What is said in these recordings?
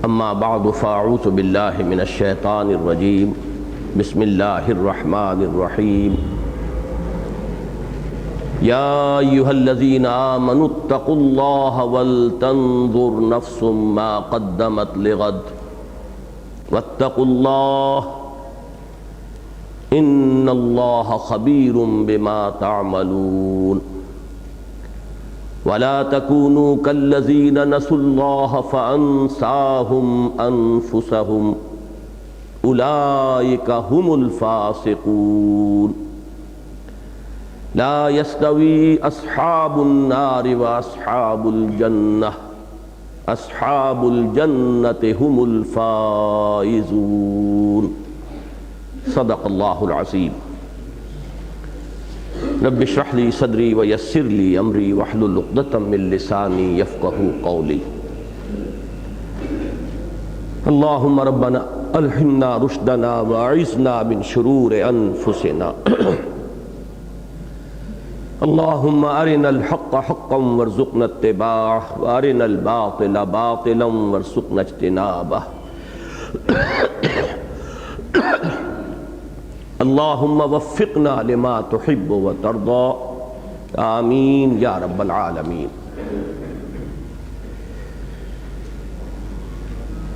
اما بعد فاعوذ باللہ من الشیطان الرجیم بسم اللہ الرحمن الرحیم یا ایھا الذین آمنوا اتقوا اللہ ولتنظر نفس ما قدمت لغد واتقوا اللہ ان اللہ خبیر بما تعملون ولا تكونوا كالذين نسوا الله فأنساهم أنفسهم أولئك هم الفاسقون لا يستوي أصحاب النار وأصحاب الجنة أصحاب الجنة هم الفائزون صدق الله العظيم رب اشرح لي صدري ويسر لي امري واحلل عقدة من لساني يفقهوا قولي اللهم ربنا الهمنا رشدنا واعذنا من شرور انفسنا اللهم ارنا الحق حقا وارزقنا اتباعه وارنا الباطل باطلا وارزقنا اجتنابه اللہم وفقنا لما تحب وترضى آمین یا رب العالمین۔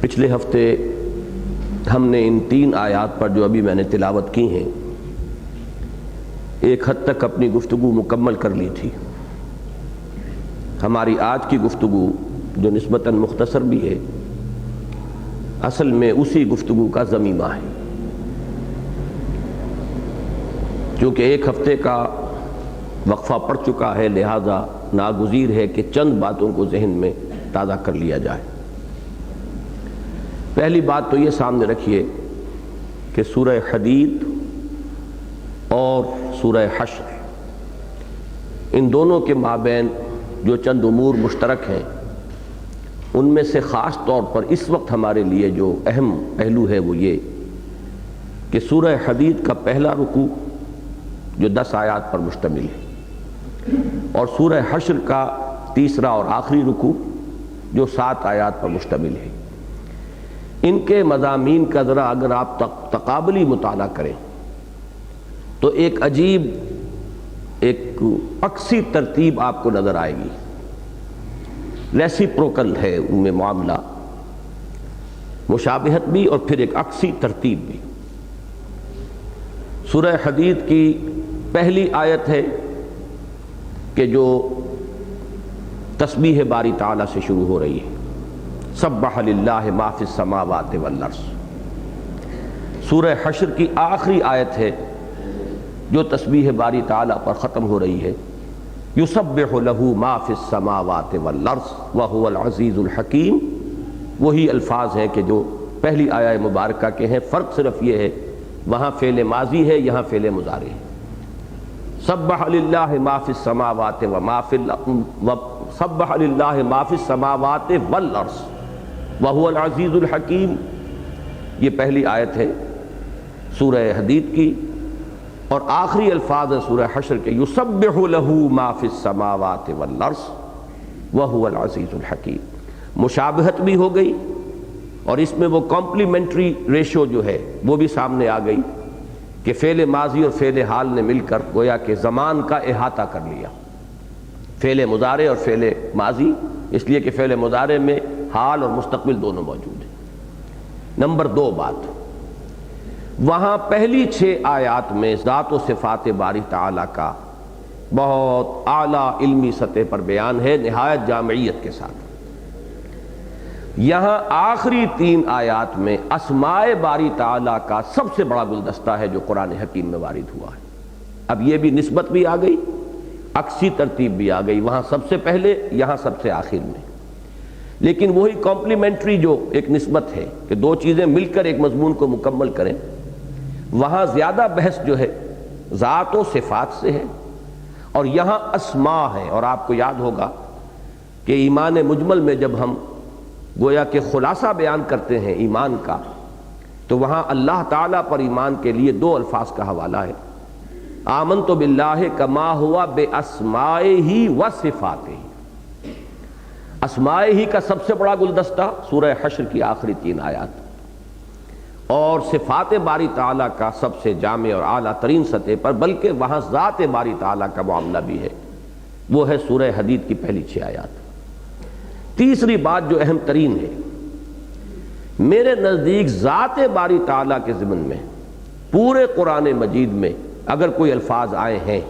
پچھلے ہفتے ہم نے ان 3 آیات پر جو ابھی میں نے تلاوت کی ہیں ایک حد تک اپنی گفتگو مکمل کر لی تھی۔ ہماری آج کی گفتگو جو نسبتاً مختصر بھی ہے اصل میں اسی گفتگو کا ضمیمہ ہے، چونکہ ایک ہفتے کا وقفہ پڑ چکا ہے، لہذا ناگزیر ہے کہ چند باتوں کو ذہن میں تازہ کر لیا جائے۔ پہلی بات تو یہ سامنے رکھیے کہ سورہ حدید اور سورہ حشر ان دونوں کے مابین جو چند امور مشترک ہیں ان میں سے خاص طور پر اس وقت ہمارے لیے جو اہم پہلو ہے وہ یہ کہ سورہ حدید کا پہلا رکوع جو 10 آیات پر مشتمل ہے اور سورہ حشر کا تیسرا اور آخری رکوع جو 7 آیات پر مشتمل ہے، ان کے مضامین کا ذرا اگر آپ تقابلی مطالعہ کریں تو ایک عجیب ایک عکسی ترتیب آپ کو نظر آئے گی، ریسیپروکل ہے ان میں معاملہ، مشابہت بھی اور پھر ایک عکسی ترتیب بھی۔ سورہ حدید کی پہلی آیت ہے کہ جو تسبیح باری تعالیٰ سے شروع ہو رہی ہے، سبح للہ ما فی السماوات والارض۔ سورہ حشر کی آخری آیت ہے جو تسبیح باری تعالیٰ پر ختم ہو رہی ہے، یسبح لہ ما فی السماوات والارض وہو العزیز الحکیم۔ وہی الفاظ ہیں کہ جو پہلی آیہ مبارکہ کے ہیں، فرق صرف یہ ہے وہاں فعل ماضی ہے، یہاں فعل مضارع ہے۔ سبح للہ ما فی السماوات سبح للہ ما فی السماوات والارض وہو العزیز الحکیم، یہ پہلی آیت ہے سورہ حدید کی، اور آخری الفاظ ہیں سورہ حشر کے، یسبح لہ ما فی السماوات والارض وہو العزیز الحکیم۔ مشابہت بھی ہو گئی اور اس میں وہ کمپلیمنٹری ریشو جو ہے وہ بھی سامنے آ گئی کہ فعل ماضی اور فعل حال نے مل کر گویا کہ زمان کا احاطہ کر لیا، فعل مضارع اور فعل ماضی، اس لیے کہ فعل مضارع میں حال اور مستقبل دونوں موجود ہیں۔ نمبر 2 بات، وہاں پہلی 6 آیات میں ذات و صفات باری تعالیٰ کا بہت اعلیٰ علمی سطح پر بیان ہے نہایت جامعیت کے ساتھ۔ یہاں آخری 3 آیات میں اسماء باری تعالیٰ کا سب سے بڑا گلدستہ ہے جو قرآن حکیم میں وارد ہوا ہے۔ اب یہ بھی نسبت بھی آ گئی، عکسی ترتیب بھی آ گئی، وہاں سب سے پہلے یہاں سب سے آخر میں، لیکن وہی کمپلیمنٹری جو ایک نسبت ہے کہ 2 چیزیں مل کر ایک مضمون کو مکمل کریں، وہاں زیادہ بحث جو ہے ذات و صفات سے ہے اور یہاں اسماء ہے۔ اور آپ کو یاد ہوگا کہ ایمان مجمل میں جب ہم گویا کہ خلاصہ بیان کرتے ہیں ایمان کا تو وہاں اللہ تعالیٰ پر ایمان کے لیے 2 الفاظ کا حوالہ ہے، آمنت باللہ کما ہوا باسمائہ و صفاتہ۔ اسماء ہی کا سب سے بڑا گلدستہ سورہ حشر کی آخری 3 آیات، اور صفات باری تعالیٰ کا سب سے جامع اور اعلیٰ ترین سطح پر، بلکہ وہاں ذات باری تعالیٰ کا معاملہ بھی ہے، وہ ہے سورہ حدید کی پہلی 6 آیات۔ تیسری بات جو اہم ترین ہے، میرے نزدیک ذات باری تعالیٰ کے ضمن میں پورے قرآن مجید میں اگر کوئی الفاظ آئے ہیں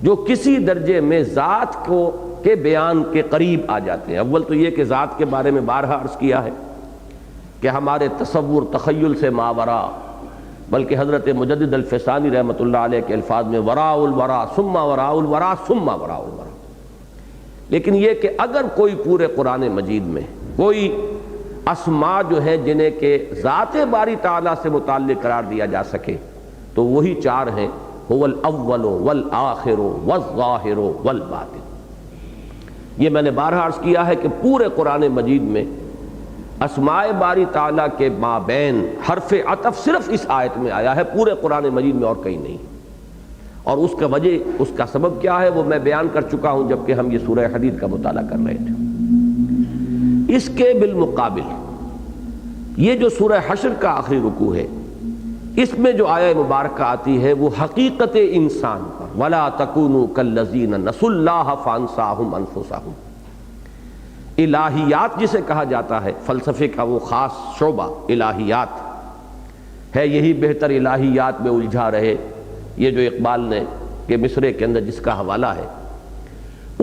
جو کسی درجے میں ذات کو کے بیان کے قریب آ جاتے ہیں، اول تو یہ کہ ذات کے بارے میں بارہا عرض کیا ہے کہ ہمارے تصور تخیل سے ماورا، بلکہ حضرت مجدد الفسانی رحمۃ اللہ علیہ کے الفاظ میں وراء الورا ثم وراء الورا ثم وراء الورا۔ لیکن یہ کہ اگر کوئی پورے قرآن مجید میں کوئی اسماء جو ہیں جنہیں کہ ذات باری تعالیٰ سے متعلق قرار دیا جا سکے تو وہی 4 ہیں، هو الاول والآخر والظاہر والباطن۔ یہ میں نے بارہا عرض کیا ہے کہ پورے قرآن مجید میں اسماء باری تعالیٰ کے مابین حرف عطف صرف اس آیت میں آیا ہے، پورے قرآن مجید میں اور کہیں نہیں، اور اس کا وجہ، اس کا سبب کیا ہے وہ میں بیان کر چکا ہوں جبکہ ہم یہ سورہ حدید کا مطالعہ کر رہے تھے۔ اس کے بالمقابل یہ جو سورہ حشر کا آخری رکوع ہے، اس میں جو آیہ مبارکہ آتی ہے وہ حقیقت انسان پر، وَلَا تَكُونُوا كَالَّذِينَ نَسُوا اللَّهَ فَأَنسَاهُمْ أَنفُسَهُمْ۔ الہیات جسے کہا جاتا ہے، فلسفے کا وہ خاص شعبہ الہیات ہے، یہی بہتر الہیات میں الجھا رہے، یہ جو اقبال نے کہ مصرے کے اندر جس کا حوالہ ہے،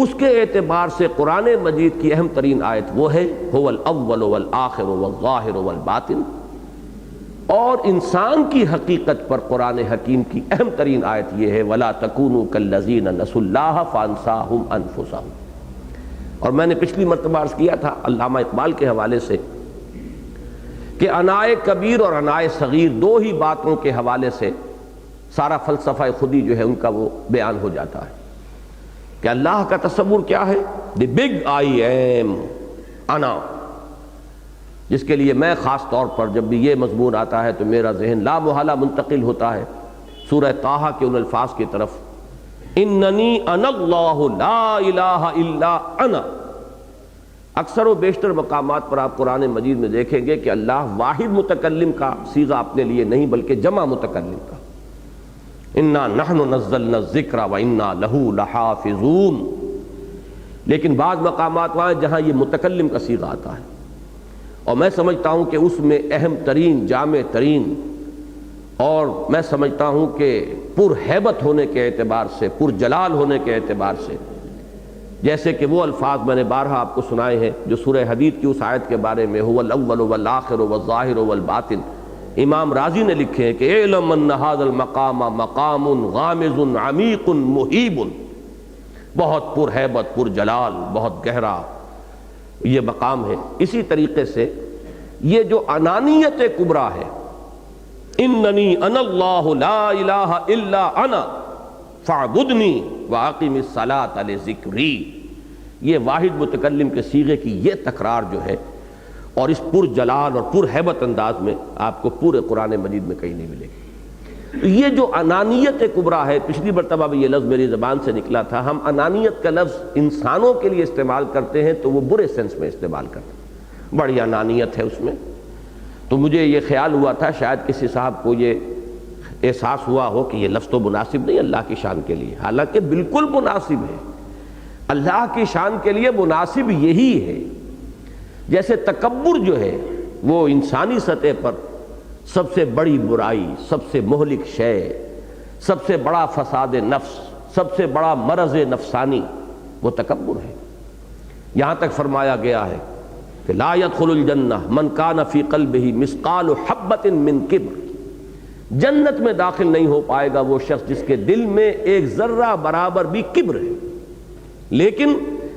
اس کے اعتبار سے قرآن مجید کی اہم ترین آیت وہ ہے هو الاول والآخر والظاہر والباطن، اور انسان کی حقیقت پر قرآن حکیم کی اہم ترین آیت یہ ہے وَلَا تَكُونُوا كَالَّذِينَ نَسُوا اللَّهَ فَأَنسَاهُمْ أَنفُسَهُمْ۔ اور میں نے پچھلی مرتبہ عرض کیا تھا علامہ اقبال کے حوالے سے کہ انائے کبیر اور انائے صغیر 2 ہی باتوں کے حوالے سے سارا فلسفہ خودی جو ہے ان کا وہ بیان ہو جاتا ہے کہ اللہ کا تصور کیا ہے، دی بگ آئی ایم، انا، جس کے لیے میں خاص طور پر جب بھی یہ مضمون آتا ہے تو میرا ذہن لا محالہ منتقل ہوتا ہے سورہ طٰہٰ کے ان الفاظ کی طرف، اننی انا اللہ لا الہ الا انا۔ اکثر و بیشتر مقامات پر آپ قرآن مجید میں دیکھیں گے کہ اللہ واحد متکلم کا صیغہ اپنے لیے نہیں بلکہ جمع متکلم کا، انا نحن نزلنا الذکر وانا لہ لحافظون۔ لیکن بعض مقامات وہاں جہاں یہ متکلم کا صیغہ آتا ہے، اور میں سمجھتا ہوں کہ اس میں اہم ترین، جامع ترین، اور میں سمجھتا ہوں کہ پر ہیبت ہونے کے اعتبار سے، پر جلال ہونے کے اعتبار سے، جیسے کہ وہ الفاظ میں نے بارہا آپ کو سنائے ہیں جو سورہ حدید کی اس آیت کے بارے میں هو الاول والآخر والظاہر والباطن، امام رازی نے لکھے ہیں کہ اعلم ان ھذا المقام مقام غامض عمیق مہیب، بہت پر ہیبت، پر جلال، بہت گہرا یہ مقام ہے۔ اسی طریقے سے یہ جو انانیت کبریٰ ہے، اننی انا اللہ لا الہ الا انا فاعبدنی واقم الصلاۃ لذکری، یہ واحد متکلم کے صیغے کی یہ تکرار جو ہے، اور اس پر جلال اور پر ہیبت انداز میں آپ کو پورے قرآن مجید میں کہیں نہیں ملے گی۔ یہ جو انانیت کبریٰ ہے، پچھلی مرتبہ بھی یہ لفظ میری زبان سے نکلا تھا، ہم انانیت کا لفظ انسانوں کے لیے استعمال کرتے ہیں تو وہ برے سینس میں استعمال کرتے ہیں، بڑی انانیت ہے اس میں۔ تو مجھے یہ خیال ہوا تھا شاید کسی صاحب کو یہ احساس ہوا ہو کہ یہ لفظ تو مناسب نہیں اللہ کی شان کے لیے، حالانکہ بالکل مناسب ہے، اللہ کی شان کے لیے مناسب یہی ہے۔ جیسے تکبر جو ہے وہ انسانی سطح پر سب سے بڑی برائی، سب سے مہلک شے، سب سے بڑا فساد نفس، سب سے بڑا مرض نفسانی وہ تکبر ہے۔ یہاں تک فرمایا گیا ہے کہ لا يدخل الجنہ من کان فی قلبہ مثقال حبۃ من کبر، جنت میں داخل نہیں ہو پائے گا وہ شخص جس کے دل میں ایک ذرہ برابر بھی کبر ہے۔ لیکن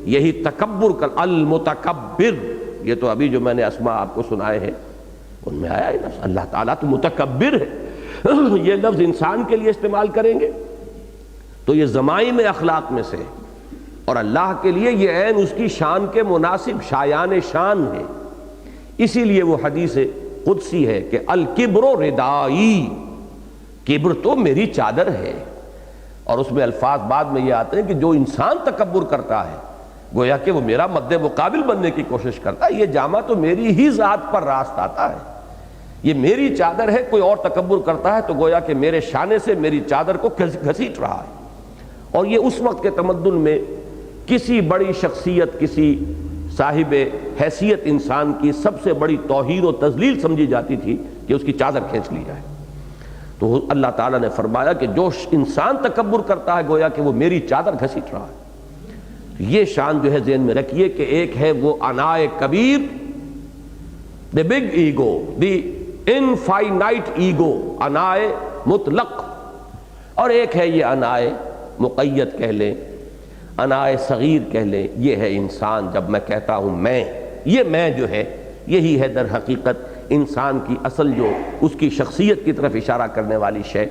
یہی تکبر کا المتکبر، یہ تو ابھی جو میں نے اسماء آپ کو سنائے ہیں ان میں آیا ہے لفظ، اللہ تعالیٰ تو متکبر ہے، یہ لفظ انسان کے لیے استعمال کریں گے تو یہ ضمائم اخلاق میں سے، اور اللہ کے لیے یہ عین اس کی شان کے مناسب شایان شان ہے۔ اسی لیے وہ حدیث قدسی ہے کہ الکبر ردائی، کبر تو میری چادر ہے، اور اس میں الفاظ بعد میں یہ آتے ہیں کہ جو انسان تکبر کرتا ہے گویا کہ وہ میرا مد مقابل بننے کی کوشش کرتا ہے، یہ جامہ تو میری ہی ذات پر راست آتا ہے، یہ میری چادر ہے، کوئی اور تکبر کرتا ہے تو گویا کہ میرے شانے سے میری چادر کو گھسیٹ رہا ہے۔ اور یہ اس وقت کے تمدن میں کسی بڑی شخصیت، کسی صاحب حیثیت انسان کی سب سے بڑی توہین و تذلیل سمجھی جاتی تھی کہ اس کی چادر کھینچ لی جائے۔ تو اللہ تعالیٰ نے فرمایا کہ جو انسان تکبر کرتا ہے گویا کہ وہ میری چادر گھسیٹ رہا ہے۔ یہ شان جو ہے ذہن میں رکھیے کہ ایک ہے وہ انائے کبیر، the big ego, the infinite ego, انائے مطلق، اور ایک ہے یہ انائے مقید کہہ لیں، انائے صغیر کہہ لیں۔ یہ ہے انسان جب میں کہتا ہوں میں، یہ میں جو ہے یہی ہے در حقیقت انسان کی اصل جو اس کی شخصیت کی طرف اشارہ کرنے والی شے،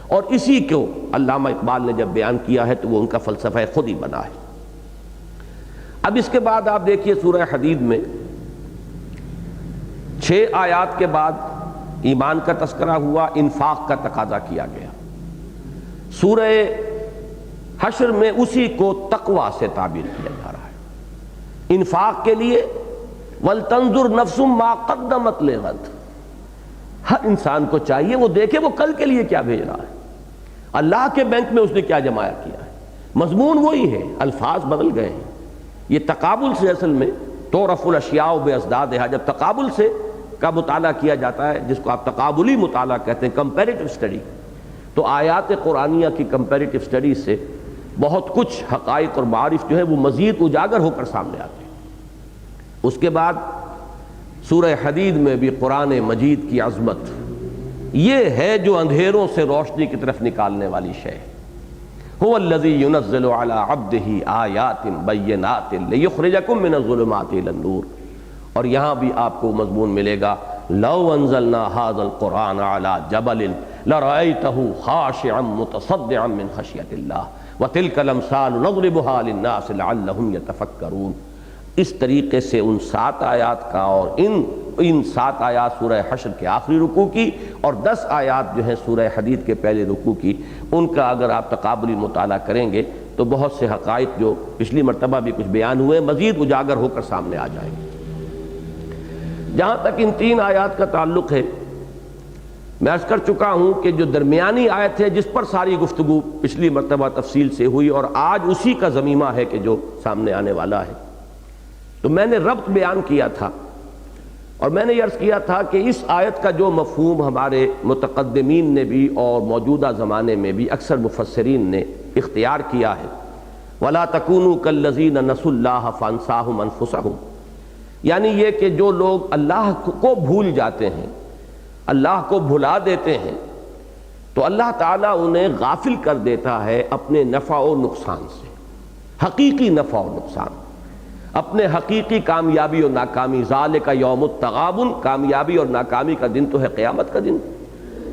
اور اسی کو علامہ اقبال نے جب بیان کیا ہے تو وہ ان کا فلسفہ خود ہی بنا ہے۔ اب اس کے بعد آپ دیکھیے سورہ حدید میں 6 آیات کے بعد ایمان کا تذکرہ ہوا، انفاق کا تقاضا کیا گیا۔ سورہ حشر میں اسی کو تقوی سے تعبیر کیا جا رہا ہے۔ انفاق کے لیے وَلْتَنْظُرْ نَفْسٌ مَا قَدَّمَتْ لِغَدٍ، ہر انسان کو چاہیے وہ دیکھے وہ کل کے لیے کیا بھیج رہا ہے، اللہ کے بینک میں اس نے کیا جمایا کیا ہے۔ مضمون وہی ہے، الفاظ بدل گئے ہیں۔ یہ تقابل سے اصل میں تُعْرَفُ الْأَشْيَاءُ بِأَضْدَادِهَا، جب تقابل سے کا مطالعہ کیا جاتا ہے جس کو آپ تقابلی مطالعہ کہتے ہیں، کمپیریٹو اسٹڈی، تو آیات قرآنیہ کی کمپیریٹو اسٹڈی سے بہت کچھ حقائق اور معارف جو ہے وہ مزید اجاگر ہو کر سامنے آتے ہیں۔ اس کے بعد سورہ حدید میں بھی قرآن مجید کی عظمت، یہ ہے جو اندھیروں سے روشنی کی طرف نکالنے والی شے۔ هو الذی ينزل على عبده آیات بینات لیخرجکم من الظلمات الى النور، اور یہاں بھی آپ کو مضمون ملے گا لو انزلنا هذا القرآن على جبل لرأيته خاشعا متصدعا من خشیۃ اللہ وتلک الامثال نضربها للناس لعلهم يتفکرون۔ اس طریقے سے ان 7 آیات کا اور ان 7 آیات سورہ حشر کے آخری رکوع کی اور 10 آیات جو ہیں سورہ حدید کے پہلے رکوع کی، ان کا اگر آپ تقابلی مطالعہ کریں گے تو بہت سے حقائق جو پچھلی مرتبہ بھی کچھ بیان ہوئے مزید اجاگر ہو کر سامنے آ جائیں گے۔ جہاں تک ان 3 آیات کا تعلق ہے، میں عرض کر چکا ہوں کہ جو درمیانی آیت ہے جس پر ساری گفتگو پچھلی مرتبہ تفصیل سے ہوئی اور آج اسی کا ضمیمہ ہے کہ جو سامنے آنے والا ہے، تو میں نے ربط بیان کیا تھا اور میں نے یہ عرض کیا تھا کہ اس آیت کا جو مفہوم ہمارے متقدمین نے بھی اور موجودہ زمانے میں بھی اکثر مفسرین نے اختیار کیا ہے، وَلَا تَكُونُوا كَالَّذِينَ نَسُوا اللَّهَ فَأَنسَاهُمْ أَنفُسَهُمْ، یعنی یہ کہ جو لوگ اللہ کو بھول جاتے ہیں، اللہ کو بھلا دیتے ہیں، تو اللہ تعالیٰ انہیں غافل کر دیتا ہے اپنے نفع و نقصان سے، حقیقی نفع و نقصان، اپنے حقیقی کامیابی اور ناکامی۔ ذالک یوم التغابن، کامیابی اور ناکامی کا دن تو ہے قیامت کا دن۔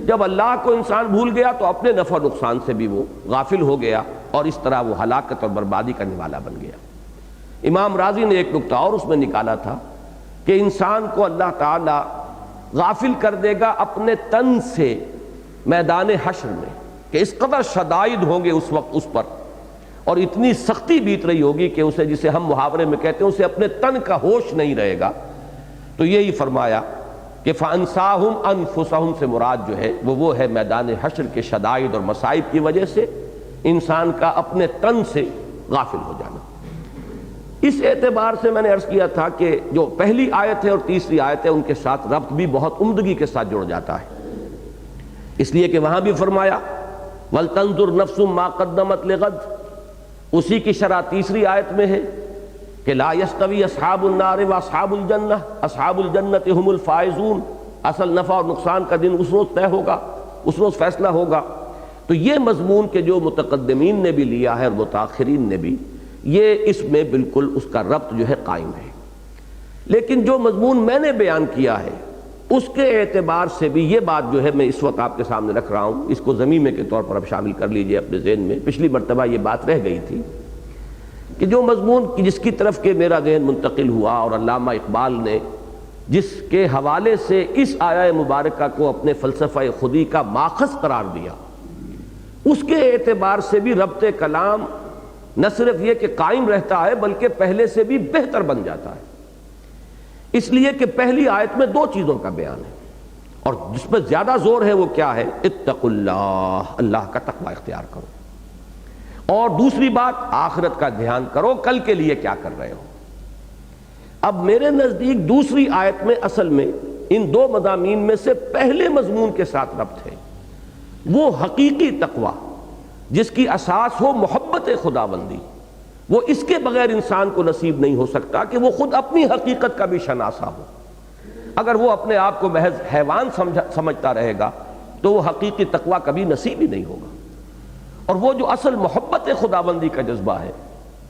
جب اللہ کو انسان بھول گیا تو اپنے نفع و نقصان سے بھی وہ غافل ہو گیا اور اس طرح وہ ہلاکت اور بربادی کا نوالا بن گیا۔ امام راضی نے ایک نکتہ اور اس میں نکالا تھا کہ انسان کو اللہ تعالی غافل کر دے گا اپنے تن سے میدان حشر میں، کہ اس قدر شدائد ہوں گے اس وقت اس پر، اور اتنی سختی بیت رہی ہوگی کہ اسے، جسے ہم محاورے میں کہتے ہیں، اسے اپنے تن کا ہوش نہیں رہے گا۔ تو یہی فرمایا کہ فَأَنسَاهُمْ أَنفُسَهُمْ سے مراد جو ہے وہ ہے میدان حشر کے شدائد اور مصائب کی وجہ سے انسان کا اپنے تن سے غافل ہو جانا۔ اس اعتبار سے میں نے عرض کیا تھا کہ جو پہلی آیت ہے اور تیسری آیت ہے ان کے ساتھ ربط بھی بہت عمدگی کے ساتھ جڑ جاتا ہے، اس لیے کہ وہاں بھی فرمایا وَلْتَنْظُرْ نَفْسٌ مَا قَدَّمَتْ لِغَدٍ، اسی کی شرح تیسری آیت میں ہے کہ لا یستوی اصحاب النار و اصحاب الجنہ، اصحاب الجنت ہم الفائزون، اصل نفع اور نقصان کا دن اس روز طے ہوگا، اس روز فیصلہ ہوگا۔ تو یہ مضمون کہ جو متقدمین نے بھی لیا ہے اور متاخرین نے بھی، یہ اس میں بالکل اس کا ربط جو ہے قائم ہے۔ لیکن جو مضمون میں نے بیان کیا ہے اس کے اعتبار سے بھی یہ بات جو ہے میں اس وقت آپ کے سامنے رکھ رہا ہوں، اس کو ضمیمے کے طور پر اب شامل کر لیجئے اپنے ذہن میں۔ پچھلی مرتبہ یہ بات رہ گئی تھی کہ جو مضمون جس کی طرف کہ میرا ذہن منتقل ہوا اور علامہ اقبال نے جس کے حوالے سے اس آیہ مبارکہ کو اپنے فلسفہ خودی کا ماخذ قرار دیا، اس کے اعتبار سے بھی ربط کلام نہ صرف یہ کہ قائم رہتا ہے بلکہ پہلے سے بھی بہتر بن جاتا ہے۔ اس لیے کہ پہلی آیت میں دو چیزوں کا بیان ہے، اور جس پر زیادہ زور ہے وہ کیا ہے؟ اتقوا اللہ، اللہ کا تقوی اختیار کرو، اور دوسری بات آخرت کا دھیان کرو، کل کے لیے کیا کر رہے ہو۔ اب میرے نزدیک دوسری آیت میں اصل میں ان دو مضامین میں سے پہلے مضمون کے ساتھ ربط ہے، وہ حقیقی تقوی جس کی اساس ہو محبت خداوندی۔ وہ اس کے بغیر انسان کو نصیب نہیں ہو سکتا کہ وہ خود اپنی حقیقت کا بھی شناسا ہو۔ اگر وہ اپنے آپ کو محض حیوان سمجھتا رہے گا تو وہ حقیقی تقوی کبھی نصیب ہی نہیں ہوگا، اور وہ جو اصل محبت خداوندی کا جذبہ ہے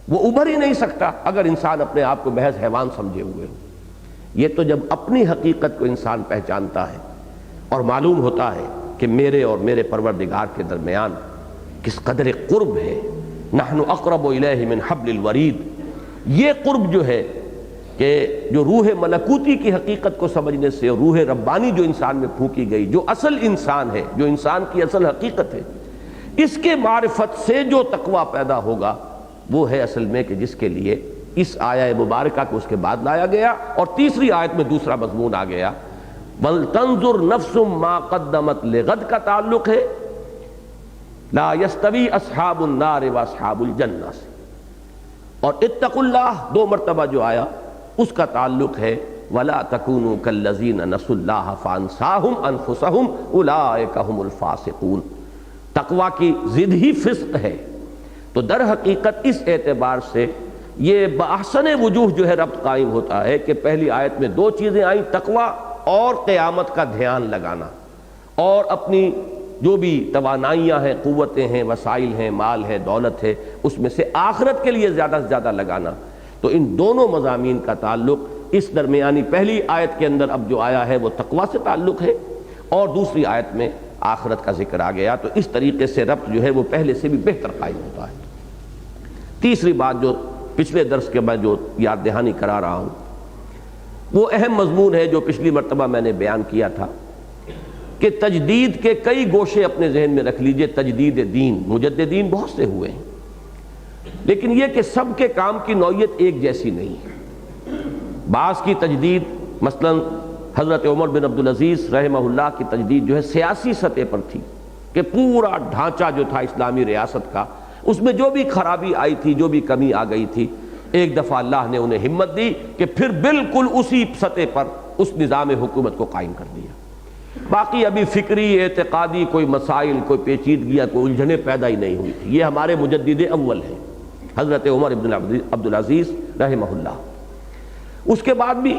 وہ ابھر ہی نہیں سکتا اگر انسان اپنے آپ کو محض حیوان سمجھے ہوئے ہو۔ یہ تو جب اپنی حقیقت کو انسان پہچانتا ہے اور معلوم ہوتا ہے کہ میرے اور میرے پروردگار کے درمیان کس قدر قرب ہے، نحن اقرب الیہ من حبل الورید، یہ قرب جو ہے کہ جو روح ملکوتی کی حقیقت کو سمجھنے سے اور روح ربانی جو انسان میں پھونکی گئی، جو اصل انسان ہے، جو انسان کی اصل حقیقت ہے، اس کے معرفت سے جو تقوی پیدا ہوگا وہ ہے اصل میں کہ جس کے لیے اس آیہ مبارکہ کو اس کے بعد لایا گیا، اور تیسری آیت میں دوسرا مضمون آ گیا، وَلْتَنْظُرْ نَفْسٌ مَا قَدَّمَتْ لِغَدْ کا تعلق ہے لا يستوی اصحاب النار و اصحاب الجنہ سے، اور اتقوا اللہ دو مرتبہ جو آیا اس کا تعلق ہے ولا تکونوا کالذین نسوا اللہ فانساہم انفسہم اولئک ھم الفاسقون۔ تقوی کی ضد ہی فسق ہے، تو در حقیقت اس اعتبار سے یہ بأحسن وجوہ جو ہے ربط قائم ہوتا ہے کہ پہلی آیت میں دو چیزیں آئیں، تقوی اور قیامت کا دھیان لگانا، اور اپنی جو بھی توانائیاں ہیں، قوتیں ہیں، وسائل ہیں، مال ہے، دولت ہے، اس میں سے آخرت کے لیے زیادہ سے زیادہ لگانا۔ تو ان دونوں مضامین کا تعلق اس درمیانی پہلی آیت کے اندر اب جو آیا ہے وہ تقوی سے تعلق ہے، اور دوسری آیت میں آخرت کا ذکر آ گیا، تو اس طریقے سے ربط جو ہے وہ پہلے سے بھی بہتر قائم ہوتا ہے۔ تیسری بات جو پچھلے درس کے بعد جو یاد دہانی کرا رہا ہوں، وہ اہم مضمون ہے جو پچھلی مرتبہ میں نے بیان کیا تھا کہ تجدید کے کئی گوشے اپنے ذہن میں رکھ لیجئے۔ تجدید دین، مجددین بہت سے ہوئے ہیں، لیکن یہ کہ سب کے کام کی نوعیت ایک جیسی نہیں ہے۔ بعض کی تجدید، مثلا حضرت عمر بن عبدالعزیز رحمہ اللہ کی تجدید جو ہے سیاسی سطح پر تھی، کہ پورا ڈھانچہ جو تھا اسلامی ریاست کا، اس میں جو بھی خرابی آئی تھی، جو بھی کمی آ گئی تھی، ایک دفعہ اللہ نے انہیں ہمت دی کہ پھر بالکل اسی سطح پر اس نظام حکومت کو قائم کر دیا۔ باقی ابھی فکری اعتقادی کوئی مسائل، کوئی پیچیدگیاں، کوئی الجھنیں پیدا ہی نہیں ہوئی تھی۔ یہ ہمارے مجدد اول ہیں حضرت عمر بن عبدالعزیز رحمہ اللہ۔ اس کے بعد بھی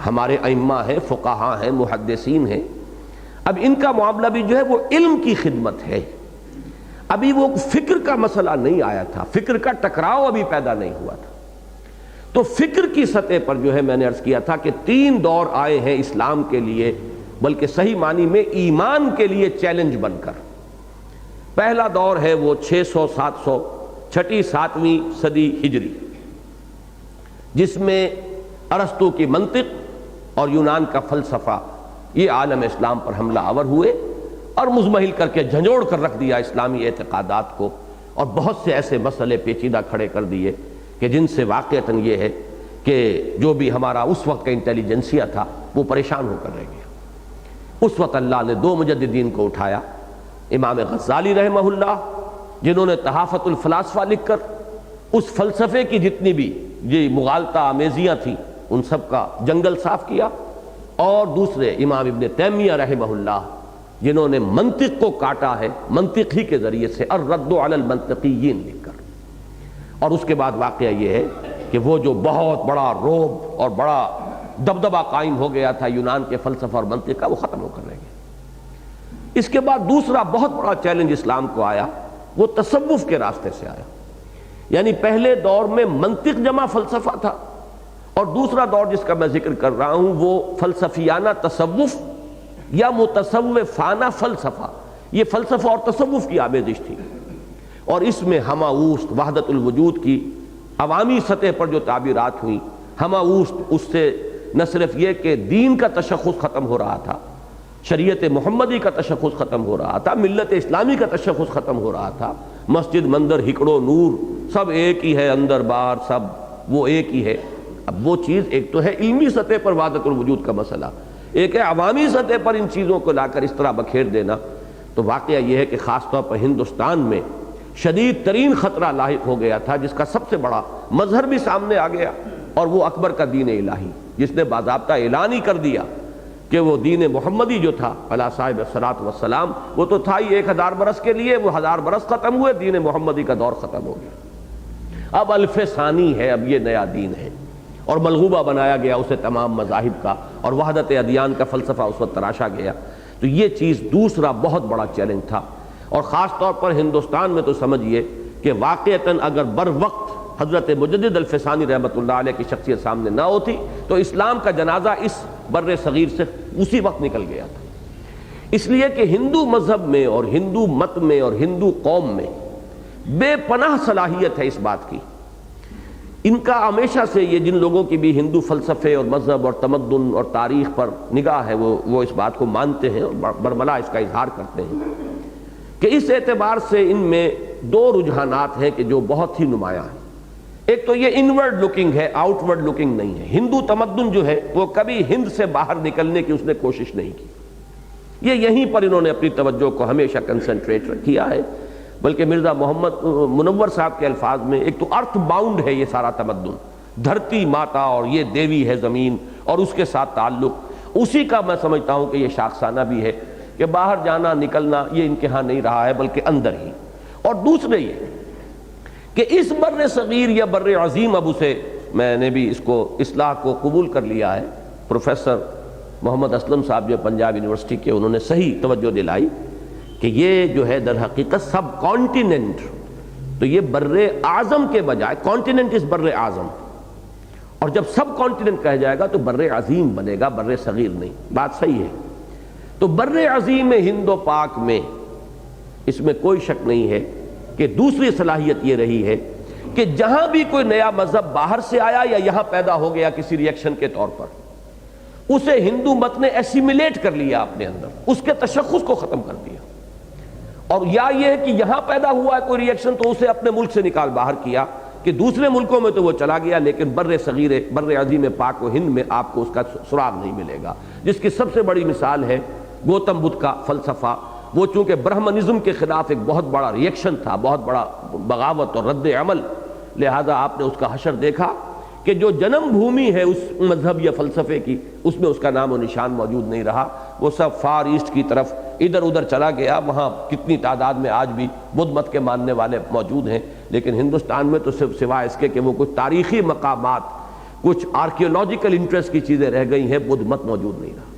ہمارے ائمہ ہیں، فقہاء ہیں، محدثین ہیں۔ اب ان کا معاملہ بھی جو ہے وہ علم کی خدمت ہے، ابھی وہ فکر کا مسئلہ نہیں آیا تھا، فکر کا ٹکراؤ ابھی پیدا نہیں ہوا تھا۔ تو فکر کی سطح پر جو ہے میں نے عرض کیا تھا کہ تین دور آئے ہیں اسلام کے لیے، بلکہ صحیح معنی میں ایمان کے لیے چیلنج بن کر۔ پہلا دور ہے وہ 600 چھٹی 7ویں صدی ہجری، جس میں ارسطو کی منطق اور یونان کا فلسفہ یہ عالم اسلام پر حملہ آور ہوئے اور مزمحل کر کے جھنجھوڑ کر رکھ دیا اسلامی اعتقادات کو، اور بہت سے ایسے مسئلے پیچیدہ کھڑے کر دیے کہ جن سے واقعتاً یہ ہے کہ جو بھی ہمارا اس وقت کا انٹیلیجنسیا تھا وہ پریشان ہو کر رہ گیا۔ اس وقت اللہ نے دو مجددین کو اٹھایا، امام غزالی رحمہ اللہ، جنہوں نے تحافت الفلاسفہ لکھ کر اس فلسفے کی جتنی بھی یہ مغالطہ آمیزیاں تھیں ان سب کا جنگل صاف کیا، اور دوسرے امام ابن تیمیہ رحمہ اللہ، جنہوں نے منطق کو کاٹا ہے منطق ہی کے ذریعے سے، الرد علی المنطقیین لکھ کر۔ اور اس کے بعد واقعہ یہ ہے کہ وہ جو بہت بڑا رعب اور بڑا دبدبہ قائم ہو گیا تھا یونان کے فلسفہ اور منطق کا، وہ ختم ہو کر رہ گیا۔ اس کے بعد دوسرا بہت بڑا چیلنج اسلام کو آیا، وہ تصوف کے راستے سے آیا۔ یعنی پہلے دور میں منطق جمع فلسفہ تھا، اور دوسرا دور جس کا میں ذکر کر رہا ہوں وہ فلسفیانہ تصوف یا متصوفانہ فلسفہ، یہ فلسفہ اور تصوف کی آمیزش تھی، اور اس میں ہمہ اوست وحدت الوجود کی عوامی سطح پر جو تعبیرات ہوئیں، ہمہ اوست اس سے نہ صرف یہ کہ دین کا تشخص ختم ہو رہا تھا، شریعت محمدی کا تشخص ختم ہو رہا تھا، ملت اسلامی کا تشخص ختم ہو رہا تھا، مسجد مندر ہکڑو نور سب ایک ہی ہے، اندر باہر سب وہ ایک ہی ہے۔ اب وہ چیز ایک تو ہے علمی سطح پر وحدت الوجود کا مسئلہ، ایک ہے عوامی سطح پر ان چیزوں کو لا کر اس طرح بکھیر دینا۔ تو واقعہ یہ ہے کہ خاص طور پر ہندوستان میں شدید ترین خطرہ لاحق ہو گیا تھا، جس کا سب سے بڑا مظہر بھی سامنے آ گیا، اور وہ اکبر کا دین الہی، جس نے باضابطہ اعلان ہی کر دیا کہ وہ دین محمدی جو تھا علی صاحب الصلاۃ والسلام، وہ تو تھا ہی 1000 برس کے لیے، وہ 1000 برس ختم ہوئے، دین محمدی کا دور ختم ہو گیا، اب الف ثانی ہے، اب یہ نیا دین ہے، اور ملغوبہ بنایا گیا اسے تمام مذاہب کا، اور وحدت ادیان کا فلسفہ اس وقت تراشا گیا۔ تو یہ چیز دوسرا بہت بڑا چیلنج تھا، اور خاص طور پر ہندوستان میں تو سمجھیے کہ واقعتاً اگر بر وقت حضرت مجدد الفسانی رحمۃ اللہ علیہ کی شخصیت سامنے نہ ہوتی تو اسلام کا جنازہ اس بر صغیر سے اسی وقت نکل گیا تھا۔ اس لیے کہ ہندو مذہب میں اور ہندو مت میں اور ہندو قوم میں بے پناہ صلاحیت ہے اس بات کی۔ ان کا ہمیشہ سے یہ جن لوگوں کی بھی ہندو فلسفے اور مذہب اور تمدن اور تاریخ پر نگاہ ہے وہ اس بات کو مانتے ہیں اور برملا اس کا اظہار کرتے ہیں کہ اس اعتبار سے ان میں دو رجحانات ہیں کہ جو بہت ہی نمایاں ہیں۔ ایک تو یہ انورڈ لوکنگ ہے، آؤٹ ورڈ لوکنگ نہیں ہے۔ ہندو تمدن جو ہے وہ کبھی ہند سے باہر نکلنے کی اس نے کوشش نہیں کی، یہ یہیں پر انہوں نے اپنی توجہ کو ہمیشہ کنسنٹریٹ کیا ہے۔ بلکہ مرزا محمد منور صاحب کے الفاظ میں ایک تو ارتھ باؤنڈ ہے یہ سارا تمدن، دھرتی ماتا اور یہ دیوی ہے زمین اور اس کے ساتھ تعلق، اسی کا میں سمجھتا ہوں کہ یہ شاخسانہ بھی ہے کہ باہر جانا نکلنا یہ ان کے ہاں نہیں رہا ہے بلکہ اندر ہی۔ اور دوسرے یہ کہ اس بر صغیر یا بر عظیم، اب اسے میں نے بھی اس کو اصلاح کو قبول کر لیا ہے، پروفیسر محمد اسلم صاحب جو پنجاب یونیورسٹی کے، انہوں نے صحیح توجہ دلائی کہ یہ جو ہے در حقیقت سب کانٹیننٹ، تو یہ بر اعظم کے بجائے کانٹیننٹ اس بر اعظم، اور جب سب کانٹیننٹ کہا جائے گا تو بر عظیم بنے گا، بر صغیر نہیں۔ بات صحیح ہے۔ تو بر عظیم ہند و پاک میں اس میں کوئی شک نہیں ہے کہ دوسری صلاحیت یہ رہی ہے کہ جہاں بھی کوئی نیا مذہب باہر سے آیا یا یہاں پیدا ہو گیا کسی ریئیکشن کے طور پر، اسے ہندو مت نے ایسیمیلیٹ کر لیا اپنے اندر، اس کے تشخص کو ختم کر دیا، اور یا یہ ہے کہ یہاں پیدا ہوا ہے کوئی ریئیکشن تو اسے اپنے ملک سے نکال باہر کیا کہ دوسرے ملکوں میں تو وہ چلا گیا، لیکن بر صغیر بر عظیم پاک و ہند میں آپ کو اس کا سراغ نہیں ملے گا۔ جس کی سب سے بڑی مثال ہے گوتم بدھ کا فلسفہ۔ وہ چونکہ برہمنزم کے خلاف ایک بہت بڑا ریئیکشن تھا، بہت بڑا بغاوت اور رد عمل، لہذا آپ نے اس کا حشر دیکھا کہ جو جنم بھومی ہے اس مذہب یا فلسفے کی، اس میں اس کا نام و نشان موجود نہیں رہا، وہ سب فار ایسٹ کی طرف ادھر ادھر چلا گیا۔ وہاں کتنی تعداد میں آج بھی بدھ مت کے ماننے والے موجود ہیں، لیکن ہندوستان میں تو صرف سوائے اس کے کہ وہ کچھ تاریخی مقامات، کچھ آرکیولوجیکل انٹرسٹ کی چیزیں رہ گئی ہیں، بدھ مت موجود نہیں رہا۔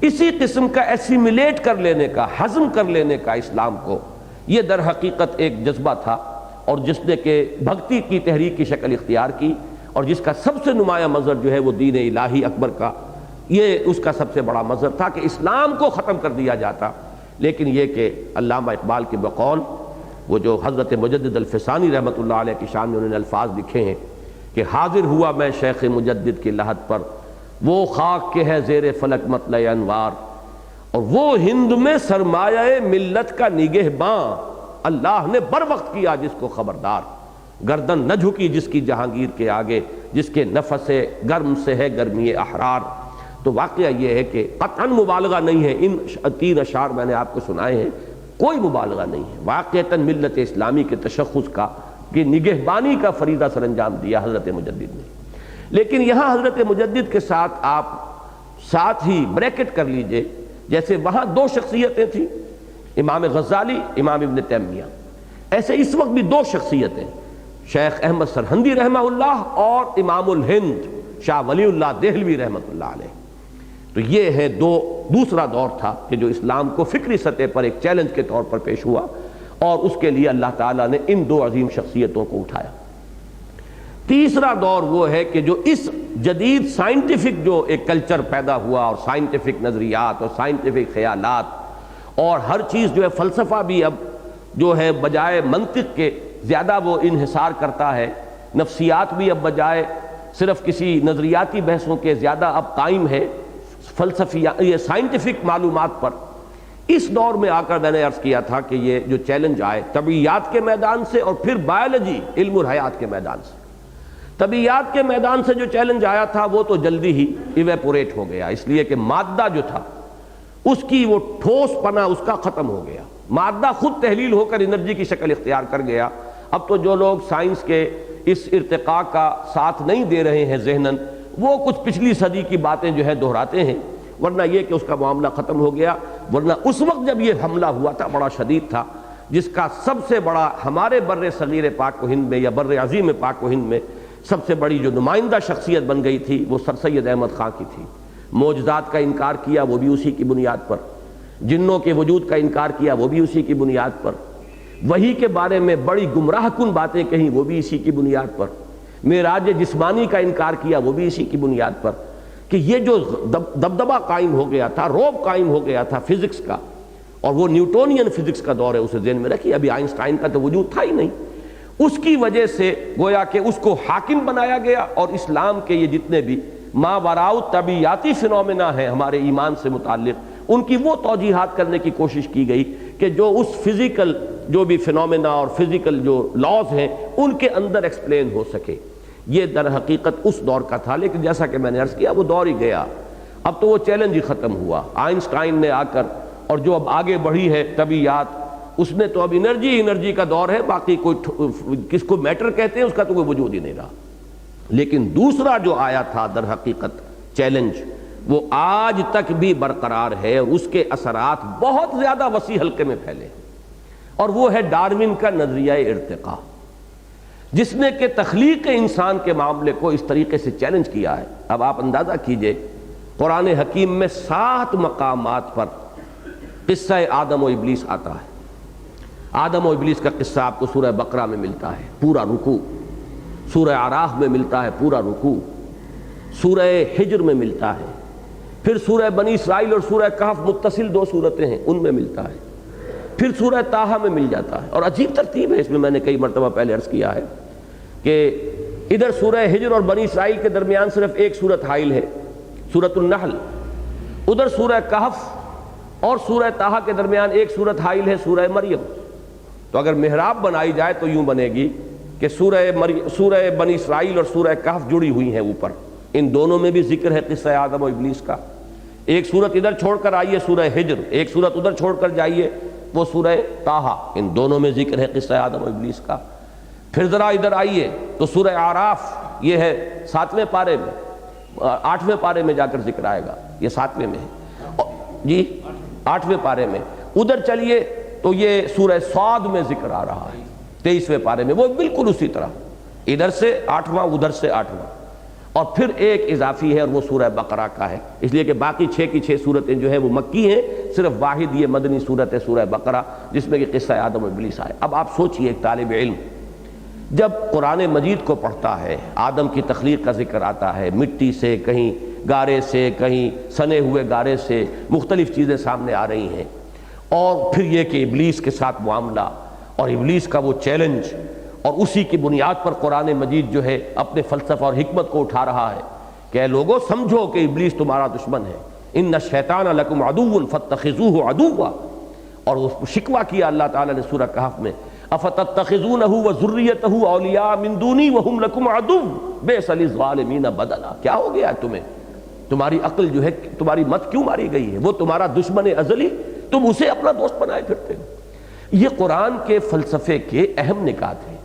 اسی قسم کا ایسیمیلیٹ کر لینے کا، ہضم کر لینے کا اسلام کو، یہ در حقیقت ایک جذبہ تھا، اور جس نے کہ بھکتی کی تحریک کی شکل اختیار کی، اور جس کا سب سے نمایاں مظہر جو ہے وہ دین الہی اکبر کا، یہ اس کا سب سے بڑا مظہر تھا کہ اسلام کو ختم کر دیا جاتا۔ لیکن یہ کہ علامہ اقبال کے بقول، وہ جو حضرت مجدد الفسانی رحمۃ اللہ علیہ کی شان میں انہوں نے الفاظ لکھے ہیں کہ حاضر ہوا میں شیخ مجدد کی لحد پر، وہ خاک کے ہے زیر فلک مطلع انوار، اور وہ ہند میں سرمایہ ملت کا نگہباں، اللہ نے بر وقت کیا جس کو خبردار، گردن نہ جھکی جس کی جہانگیر کے آگے، جس کے نفس گرم سے ہے گرمی احرار۔ تو واقعہ یہ ہے کہ قطعاً مبالغہ نہیں ہے، ان 3 اشعار میں نے آپ کو سنائے ہیں، کوئی مبالغہ نہیں ہے، واقعتاً ملت اسلامی کے تشخص کا کہ نگہبانی کا فریضہ سر انجام دیا حضرت مجدد نے۔ لیکن یہاں حضرت مجدد کے ساتھ آپ ساتھ ہی بریکٹ کر لیجئے، جیسے وہاں 2 شخصیتیں تھیں، امام غزالی، امام ابن تیمیہ، ایسے اس وقت بھی 2 شخصیتیں، شیخ احمد سرہندی رحمہ اللہ اور امام الہند شاہ ولی اللہ دہلوی رحمۃ اللہ علیہ۔ تو یہ ہے دوسرا دور تھا کہ جو اسلام کو فکری سطح پر ایک چیلنج کے طور پر پیش ہوا، اور اس کے لیے اللہ تعالیٰ نے ان 2 عظیم شخصیتوں کو اٹھایا۔ تیسرا دور وہ ہے کہ جو اس جدید سائنٹیفک جو ایک کلچر پیدا ہوا، اور سائنٹیفک نظریات اور سائنٹیفک خیالات، اور ہر چیز جو ہے فلسفہ بھی اب جو ہے بجائے منطق کے زیادہ وہ انحصار کرتا ہے، نفسیات بھی اب بجائے صرف کسی نظریاتی بحثوں کے زیادہ اب قائم ہے فلسفی یہ سائنٹیفک معلومات پر۔ اس دور میں آ کر میں نے عرض کیا تھا کہ یہ جو چیلنج آئے طبیعیات کے میدان سے اور پھر بایولوجی علم الحیات کے میدان سے، طبیعیات کے میدان سے جو چیلنج آیا تھا وہ تو جلدی ہی ایویپوریٹ ہو گیا، اس لیے کہ مادہ جو تھا اس کی وہ ٹھوس پنا اس کا ختم ہو گیا، مادہ خود تحلیل ہو کر انرجی کی شکل اختیار کر گیا۔ اب تو جو لوگ سائنس کے اس ارتقاء کا ساتھ نہیں دے رہے ہیں ذہناً، وہ کچھ پچھلی صدی کی باتیں جو ہے دہراتے ہیں، ورنہ یہ کہ اس کا معاملہ ختم ہو گیا۔ ورنہ اس وقت جب یہ حملہ ہوا تھا بڑا شدید تھا، جس کا سب سے بڑا ہمارے بر صغیر پاک و ہند میں یا بر عظیم پاک و ہند میں سب سے بڑی جو نمائندہ شخصیت بن گئی تھی وہ سر سید احمد خان کی تھی۔ معجزات کا انکار کیا وہ بھی اسی کی بنیاد پر، جنوں کے وجود کا انکار کیا وہ بھی اسی کی بنیاد پر، وحی کے بارے میں بڑی گمراہ کن باتیں کہیں وہ بھی اسی کی بنیاد پر، معراج جسمانی کا انکار کیا وہ بھی اسی کی بنیاد پر، کہ یہ جو دبدبہ قائم ہو گیا تھا، رعب قائم ہو گیا تھا فزکس کا، اور وہ نیوٹونین فزکس کا دور ہے، اسے ذہن میں رکھیے، ابھی آئنسٹائن کا تو وجود تھا ہی نہیں، اس کی وجہ سے گویا کہ اس کو حاکم بنایا گیا، اور اسلام کے یہ جتنے بھی ما وراء طبیعیاتی فنومینا ہیں ہمارے ایمان سے متعلق، ان کی وہ توجیحات کرنے کی کوشش کی گئی کہ جو اس فزیکل جو بھی فنومینا اور فزیکل جو لاز ہیں ان کے اندر ایکسپلین ہو سکے۔ یہ در حقیقت اس دور کا تھا، لیکن جیسا کہ میں نے عرض کیا وہ دور ہی گیا، اب تو وہ چیلنج ہی ختم ہوا۔ آئنسٹائن نے آ کر اور جو اب آگے بڑھی ہے طبیعیات، اس نے تو اب انرجی کا دور ہے، باقی کوئی کس کو میٹر کہتے ہیں اس کا تو کوئی وجود ہی نہیں رہا۔ لیکن دوسرا جو آیا تھا در حقیقت چیلنج، وہ آج تک بھی برقرار ہے اور اس کے اثرات بہت زیادہ وسیع حلقے میں پھیلے، اور وہ ہے ڈارون کا نظریہ ارتقاء، جس نے کہ تخلیق انسان کے معاملے کو اس طریقے سے چیلنج کیا ہے۔ اب آپ اندازہ کیجئے، قرآن حکیم میں 7 مقامات پر قصہ آدم و ابلیس آتا ہے۔ آدم و ابلیس کا قصہ آپ کو سورہ بقرہ میں ملتا ہے پورا رکوع، سورہ اعراف میں ملتا ہے پورا رکوع، سورہ حجر میں ملتا ہے، پھر سورہ بنی اسرائیل اور سورہ کہف متصل 2 سورتیں ہیں ان میں ملتا ہے، پھر سورہ طٰہٰ میں مل جاتا ہے، اور عجیب ترتیب ہے اس میں نے کئی مرتبہ پہلے عرض کیا ہے کہ ادھر سورہ حجر اور بنی اسرائیل کے درمیان صرف ایک سورت حائل ہے، سورۃ النحل، ادھر سورہ کہف اور سورہ طٰہٰ کے درمیان ایک سورت حائل ہے سورہ مریم۔ تو اگر محراب بنائی جائے تو یوں بنے گی کہ سورہ بنی اسرائیل اور سورہ کہف جڑی ہوئی ہیں اوپر، ان دونوں میں بھی ذکر ہے قصہ آدم و ابلیس کا۔ ایک سورت ادھر چھوڑ کر آئیے سورہ حجر، ایک سورت ادھر چھوڑ کر جائیے وہ سورہ طٰہٰ، ان دونوں میں ذکر ہے قصہ آدم و ابلیس کا۔ پھر ذرا ادھر آئیے تو سورہ اعراف، یہ ہے 7ویں پارے میں، 8ویں پارے میں جا کر ذکر آئے گا، یہ 7ویں میں ہے جی، 8ویں پارے میں۔ ادھر چلیے تو یہ سورہ صاد میں ذکر آ رہا ہے 23ویں پارے میں، وہ بالکل اسی طرح، ادھر سے 8واں ادھر سے 8واں، اور پھر ایک اضافی ہے اور وہ سورہ بقرہ کا ہے، اس لیے کہ باقی 6 کی 6 سورتیں جو ہیں وہ مکی ہیں، صرف واحد یہ مدنی سورت ہے سورہ بقرہ جس میں کہ قصہ آدم و ابلیس آئے۔ اب آپ سوچئے ایک طالب علم جب قرآن مجید کو پڑھتا ہے، آدم کی تخلیق کا ذکر آتا ہے، مٹی سے، کہیں گارے سے، کہیں سنے ہوئے گارے سے، مختلف چیزیں سامنے آ رہی ہیں، اور پھر یہ کہ ابلیس کے ساتھ معاملہ اور ابلیس کا وہ چیلنج، اور اسی کی بنیاد پر قرآن مجید جو ہے اپنے فلسفہ اور حکمت کو اٹھا رہا ہے کہ اے لوگو سمجھو کہ ابلیس تمہارا دشمن ہے، ان الشیطان لکم عدو فاتخذوہ عدوا، اور اس شکوہ کیا اللہ تعالیٰ نے سورہ کہف میں، افتتخذونہ وذریتہ اولیاء من دونی وہم لکم عدو بئس للظالمین بدلا۔ کیا ہو گیا تمہیں؟ تمہاری عقل جو ہے، تمہاری مت کیوں ماری گئی ہے؟ وہ تمہارا دشمن ازلی، تم اسے اپنا دوست بنائے پھرتے ہو۔ یہ قرآن کے فلسفے کے اہم نکات ہیں۔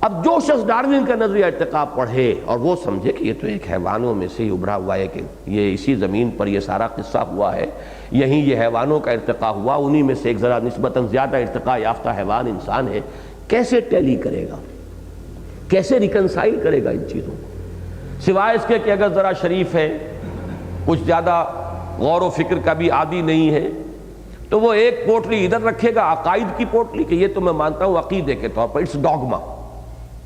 اب جو شخص ڈارون کا نظریہ ارتقاء پڑھے اور وہ سمجھے کہ یہ تو ایک حیوانوں میں سے ہی ابھرا ہوا ہے، کہ یہ اسی زمین پر یہ سارا قصہ ہوا ہے، یہیں یہ حیوانوں کا ارتقاء ہوا، انہی میں سے ایک ذرا نسبتاً زیادہ ارتقاء یافتہ حیوان انسان ہے، کیسے ٹیلی کرے گا، کیسے ریکنسائل کرے گا ان چیزوں کو؟ سوائے اس کے کہ اگر ذرا شریف ہے، کچھ زیادہ غور و فکر کا بھی عادی نہیں ہے، تو وہ ایک پوٹلی ادھر رکھے گا، عقائد کی پوٹلی، کہ یہ تو میں مانتا ہوں عقیدے کے طور پر، اٹس ڈوگما،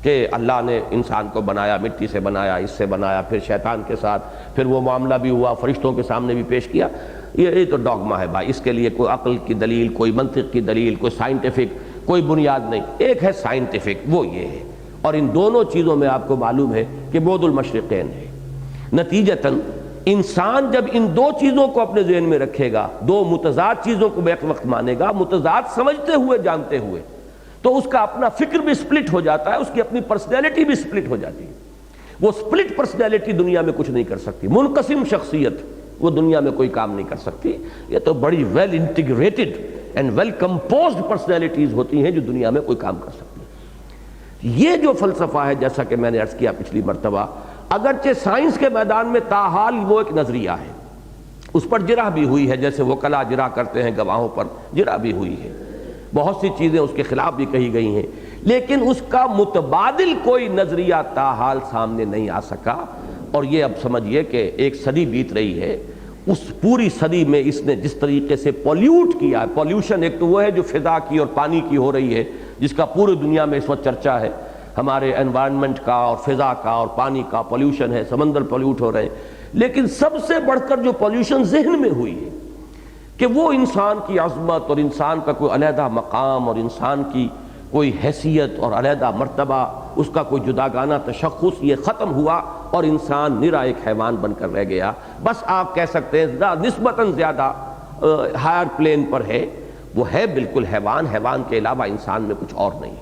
کہ اللہ نے انسان کو بنایا، مٹی سے بنایا، اس سے بنایا، پھر شیطان کے ساتھ پھر وہ معاملہ بھی ہوا، فرشتوں کے سامنے بھی پیش کیا، یہ تو ڈوگما ہے بھائی، اس کے لیے کوئی عقل کی دلیل، کوئی منطق کی دلیل، کوئی سائنٹیفک کوئی بنیاد نہیں۔ ایک ہے سائنٹیفک، وہ یہ ہے، اور ان دونوں چیزوں میں آپ کو معلوم ہے کہ بعد المشرقین ہے۔ نتیجتاً انسان جب ان دو چیزوں کو اپنے ذہن میں رکھے گا، دو متضاد چیزوں کو بیک وقت مانے گا، متضاد سمجھتے ہوئے جانتے ہوئے، تو اس کا اپنا فکر بھی سپلٹ ہو جاتا ہے، اس کی اپنی پرسنالٹی بھی سپلٹ ہو جاتی ہے۔ وہ سپلٹ پرسنالٹی دنیا میں کچھ نہیں کر سکتی، منقسم شخصیت وہ دنیا میں کوئی کام نہیں کر سکتی۔ یہ تو بڑی well integrated and well composed personalities ہوتی ہیں جو دنیا میں کوئی کام کر سکتی ہیں۔ یہ جو فلسفہ ہے، جیسا کہ میں نے عرض کیا پچھلی مرتبہ، اگرچہ سائنس کے میدان میں تاحال وہ ایک نظریہ ہے، اس پر جرح بھی ہوئی ہے، جیسے وکلا جرح کرتے ہیں گواہوں پر، جرح بھی ہوئی ہے، بہت سی چیزیں اس کے خلاف بھی کہی گئی ہیں، لیکن اس کا متبادل کوئی نظریہ تاحال سامنے نہیں آ سکا۔ اور یہ اب سمجھیے کہ ایک صدی بیت رہی ہے، اس پوری صدی میں اس نے جس طریقے سے پولیوٹ کیا ہے، پولیوشن ایک تو وہ ہے جو فضا کی اور پانی کی ہو رہی ہے، جس کا پوری دنیا میں اس وقت چرچا ہے، ہمارے انوائرنمنٹ کا اور فضا کا اور پانی کا پولیوشن ہے، سمندر پولیوٹ ہو رہے ہیں، لیکن سب سے بڑھ کر جو پولیوشن ذہن میں ہوئی ہے کہ وہ انسان کی عظمت اور انسان کا کوئی علیحدہ مقام اور انسان کی کوئی حیثیت اور علیحدہ مرتبہ، اس کا کوئی جداگانہ تشخص، یہ ختم ہوا اور انسان نرا ایک حیوان بن کر رہ گیا۔ بس آپ کہہ سکتے ہیں نسبتاً زیادہ ہائر پلین پر ہے، وہ ہے بالکل حیوان، حیوان کے علاوہ انسان میں کچھ اور نہیں۔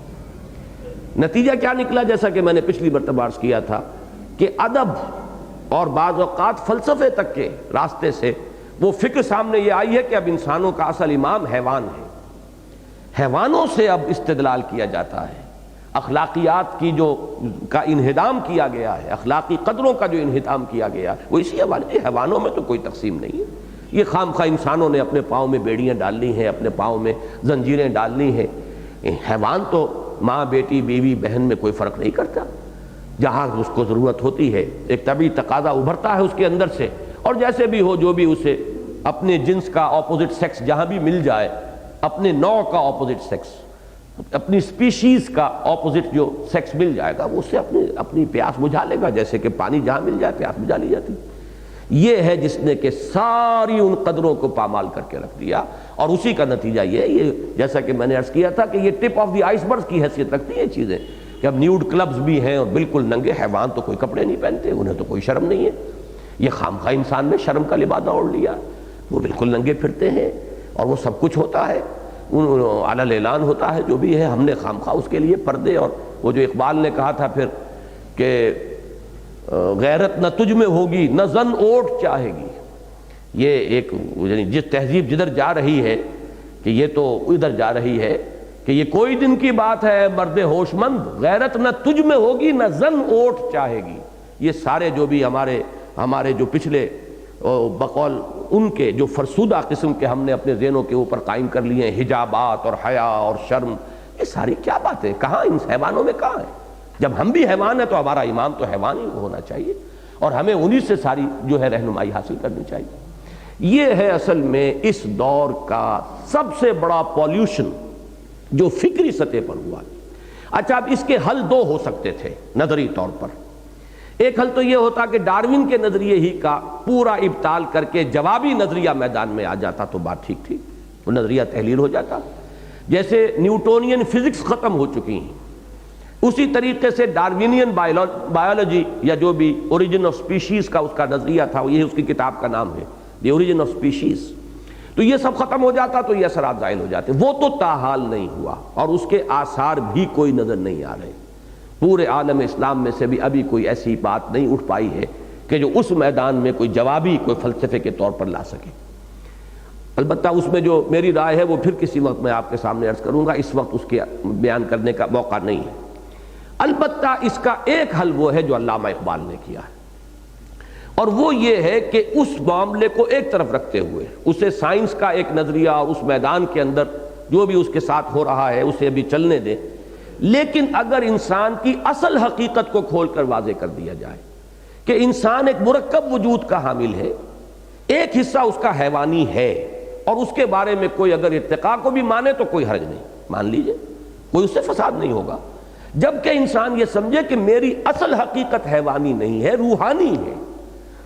نتیجہ کیا نکلا؟ جیسا کہ میں نے پچھلی مرتبہ عرض کیا تھا کہ ادب اور بعض اوقات فلسفے تک کے راستے سے وہ فکر سامنے یہ آئی ہے کہ اب انسانوں کا اصل امام حیوان ہے، حیوانوں سے اب استدلال کیا جاتا ہے، اخلاقیات کی جو کا انہدام کیا گیا ہے، اخلاقی قدروں کا جو انہدام کیا گیا ہے، وہ اسی حوالے، حیوانوں میں تو کوئی تقسیم نہیں ہے۔ یہ خام خواہ انسانوں نے اپنے پاؤں میں بیڑیاں ڈالنی ہیں، اپنے پاؤں میں زنجیریں ڈالنی ہیں، حیوان تو ماں بیٹی بیوی بہن میں کوئی فرق نہیں کرتا، جہاں اس کو ضرورت ہوتی ہے ایک طبعی تقاضا ابھرتا ہے اس کے اندر سے، اور جیسے بھی ہو جو بھی اسے اپنے جنس کا اپوزٹ سیکس جہاں بھی مل جائے، اپنے نوع کا اپوزٹ سیکس، اپنی سپیشیز کا اپوزٹ جو سیکس مل جائے گا، وہ اس سے اپنی پیاس بجھا لے گا، جیسے کہ پانی جہاں مل جائے پیاس بجھا لی جاتی۔ یہ ہے جس نے کہ ساری ان قدروں کو پامال کر کے رکھ دیا، اور اسی کا نتیجہ یہ جیسا کہ میں نے عرض کیا تھا کہ یہ ٹپ آف دی آئس برگ کی حیثیت رکھتی ہیں چیزیں، کہ اب نیوڈ کلبز بھی ہیں اور بالکل ننگے، حیوان تو کوئی کپڑے نہیں پہنتے، انہیں تو کوئی شرم نہیں ہے۔ یہ خامخواہ انسان نے شرم کا لبادہ اوڑھ لیا، وہ بالکل ننگے پھرتے ہیں اور وہ سب کچھ ہوتا ہے، علی اعلان ہوتا ہے، جو بھی ہے، ہم نے خامخواہ اس کے لیے پردے، اور وہ جو اقبال نے کہا تھا پھر کہ غیرت نہ تجھ میں ہوگی نہ زن اوٹ چاہے گی، یہ ایک یعنی جس تہذیب جدھر جا رہی ہے کہ یہ تو ادھر جا رہی ہے کہ یہ کوئی دن کی بات ہے مرد ہوش مند، غیرت نہ تجھ میں ہوگی نہ زن اوٹ چاہے گی۔ یہ سارے جو بھی ہمارے جو پچھلے بقول ان کے جو فرسودہ قسم کے ہم نے اپنے ذہنوں کے اوپر قائم کر لیے ہیں، حجابات اور حیا اور شرم، یہ ساری کیا باتیں کہاں ان حیوانوں میں کہاں ہیں؟ جب ہم بھی حیوان ہیں تو ہمارا امام تو حیوان ہی ہونا چاہیے، اور ہمیں انہی سے ساری جو ہے رہنمائی حاصل کرنی چاہیے۔ یہ ہے اصل میں اس دور کا سب سے بڑا پولیوشن جو فکری سطح پر ہوا۔ اچھا، اب اس کے حل دو ہو سکتے تھے نظری طور پر۔ ایک حل تو یہ ہوتا کہ ڈارون کے نظریے ہی کا پورا ابطال کر کے جوابی نظریہ میدان میں آ جاتا تو بات ٹھیک تھی، وہ نظریہ تحلیل ہو جاتا، جیسے نیوٹونین فزکس ختم ہو چکی ہیں، اسی طریقے سے ڈاروینین بایولوجی یا جو بھی اوریجن آف سپیشیز کا اس کا نظریہ تھا، یہ اس کی کتاب کا نام ہے دی اوریجن آف سپیشیز، تو یہ سب ختم ہو جاتا تو یہ اثرات زائل ہو جاتے۔ وہ تو تاحال نہیں ہوا، اور اس کے آثار بھی کوئی نظر نہیں آ رہے۔ پورے عالم اسلام میں سے بھی ابھی کوئی ایسی بات نہیں اٹھ پائی ہے کہ جو اس میدان میں کوئی جوابی کوئی فلسفے کے طور پر لا سکے۔ البتہ اس میں جو میری رائے ہے وہ پھر کسی وقت میں آپ کے سامنے عرض کروں گا، اس وقت اس کے بیان کرنے کا موقع نہیں ہے۔ البتہ اس کا ایک حل وہ ہے جو علامہ اقبال نے کیا ہے، اور وہ یہ ہے کہ اس معاملے کو ایک طرف رکھتے ہوئے اسے سائنس کا ایک نظریہ اور اس میدان کے اندر جو بھی اس کے ساتھ ہو رہا ہے اسے بھی چلنے دیں، لیکن اگر انسان کی اصل حقیقت کو کھول کر واضح کر دیا جائے کہ انسان ایک مرکب وجود کا حامل ہے، ایک حصہ اس کا حیوانی ہے، اور اس کے بارے میں کوئی اگر ارتقاء کو بھی مانے تو کوئی حرج نہیں، مان لیجئے، کوئی اس سے فساد نہیں ہوگا، جبکہ انسان یہ سمجھے کہ میری اصل حقیقت حیوانی نہیں ہے، روحانی ہے،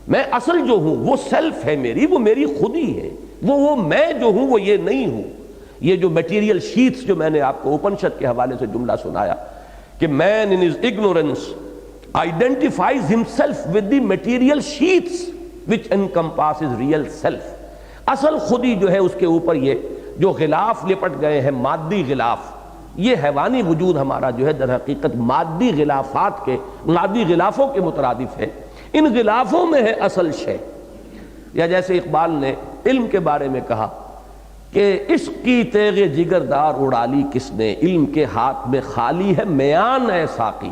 میں اصل جو ہوں وہ سیلف ہے میری، وہ میری خودی ہے، وہ میں جو ہوں وہ یہ نہیں ہوں۔ یہ جو میٹیریل شیٹس جو میں نے آپ کو اپنشد کے حوالے سے جملہ سنایا کہ man in his ignorance identifies himself with the material sheets, which encompasses real self. اصل خودی جو ہے اس کے اوپر یہ جو غلاف لپٹ گئے ہیں مادی غلاف، یہ حیوانی وجود ہمارا جو ہے در حقیقت مادی غلافات کے مادی غلافوں کے مترادف ہے. ان غلافوں میں ہے اصل شے. یا جیسے اقبال نے علم کے بارے میں کہا کہ عشق کی تیغ جگردار اڑا لی کس نے، علم کے ہاتھ میں خالی ہے میان اے ساقی.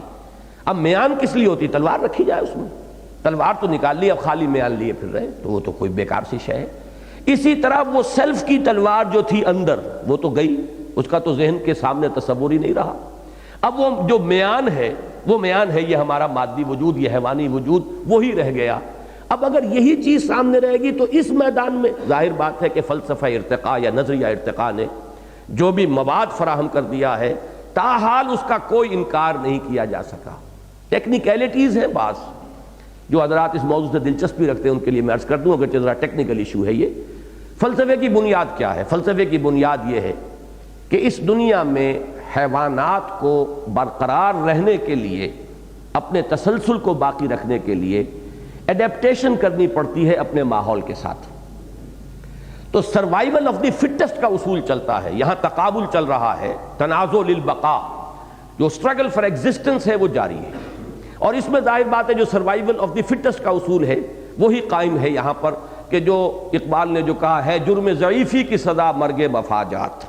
اب میان کس لیے ہوتی؟ تلوار رکھی جائے اس میں، تلوار تو نکال لی، اب خالی میان لیے پھر رہے تو وہ تو کوئی بیکار سی شے ہے. اسی طرح وہ سیلف کی تلوار جو تھی اندر وہ تو گئی، اس کا تو ذہن کے سامنے تصور ہی نہیں رہا. اب وہ جو میان ہے وہ میان ہے یہ ہمارا مادی وجود، یہ حیوانی وجود وہی رہ گیا. اب اگر یہی چیز سامنے رہے گی تو اس میدان میں ظاہر بات ہے کہ فلسفہ ارتقاء یا نظریہ ارتقاء نے جو بھی مواد فراہم کر دیا ہے تاحال اس کا کوئی انکار نہیں کیا جا سکا. ٹیکنیکلٹیز ہیں بعض جو حضرات اس موضوع سے دلچسپی رکھتے ہیں ان کے لیے میں عرض کر دوں اگرچہ ذرا ٹیکنیکل ایشو ہے. یہ فلسفے کی بنیاد کیا ہے؟ فلسفے کی بنیاد یہ ہے کہ اس دنیا میں حیوانات کو برقرار رہنے کے لیے، اپنے تسلسل کو باقی رکھنے کے لیے ایڈیپٹیشن کرنی پڑتی ہے اپنے ماحول کے ساتھ. تو سروائیول آف دی فٹسٹ کا اصول چلتا ہے. یہاں تقابل چل رہا ہے، تنازع للبقاء، جو اسٹرگل فار ایگزسٹنس ہے وہ جاری ہے. اور اس میں ظاہر بات ہے جو سروائیول آف دی فٹسٹ کا اصول ہے وہی قائم ہے یہاں پر، کہ جو اقبال نے جو کہا ہے جرم ضعیفی کی سزا مرگ مفاجات.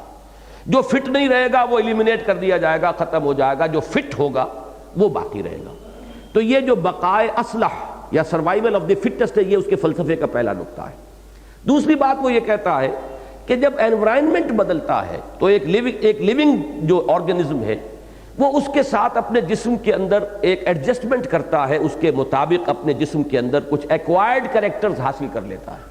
جو فٹ نہیں رہے گا وہ ایلیمینیٹ کر دیا جائے گا، ختم ہو جائے گا، جو فٹ ہوگا وہ باقی رہے گا. تو یہ جو بقائے اصلح یا سروائیول آف دی فٹسٹ ہے یہ اس کے فلسفے کا پہلا نقطہ ہے. دوسری بات وہ یہ کہتا ہے کہ جب انوائرنمنٹ بدلتا ہے تو ایک لیونگ جو آرگنزم ہے وہ اس کے ساتھ اپنے جسم کے اندر ایک ایڈجسٹمنٹ کرتا ہے، اس کے مطابق اپنے جسم کے اندر کچھ ایکوائرڈ کریکٹرز حاصل کر لیتا ہے.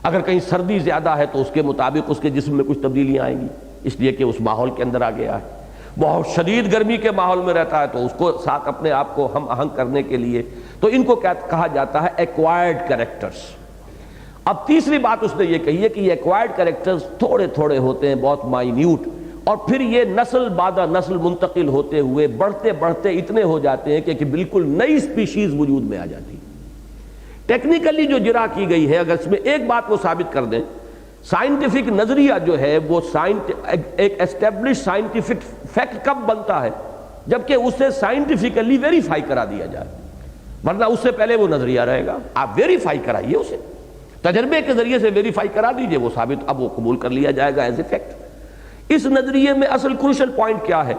اگر کہیں سردی زیادہ ہے تو اس کے مطابق اس کے جسم میں کچھ تبدیلیاں آئیں گی، اس لیے کہ اس ماحول کے اندر آ گیا ہے. بہت شدید گرمی کے ماحول میں رہتا ہے تو اس کو ساتھ اپنے آپ کو ہم آہنگ کرنے کے لیے، تو ان کو کیا کہا جاتا ہے؟ Acquired characters. اب تیسری بات اس نے یہ کہی ہے کہ یہ ایکوائرڈ کریکٹرز تھوڑے تھوڑے ہوتے ہیں، بہت مائنیوٹ، اور پھر یہ نسل بعد نسل منتقل ہوتے ہوئے بڑھتے بڑھتے اتنے ہو جاتے ہیں کہ بالکل نئی سپیشیز وجود میں آ جاتی. ٹیکنیکلی جو جرا کی گئی ہے، اگر اس میں ایک بات وہ ثابت کر دیں، سائنٹیفک نظریہ جو ہے وہ ایک اسٹیبلش سائنٹیفک فیکٹ کب بنتا ہے؟ جبکہ اسے سائنٹیفکلی ویریفائی کرا دیا جائے، ورنہ اس سے پہلے وہ نظریہ رہے گا. آپ ویریفائی کرائیے اسے، تجربے کے ذریعے سے ویریفائی کرا دیجئے، وہ ثابت اب وہ قبول کر لیا جائے گا ایز اے فیکٹ. اس نظریے میں اصل کروشل پوائنٹ کیا ہے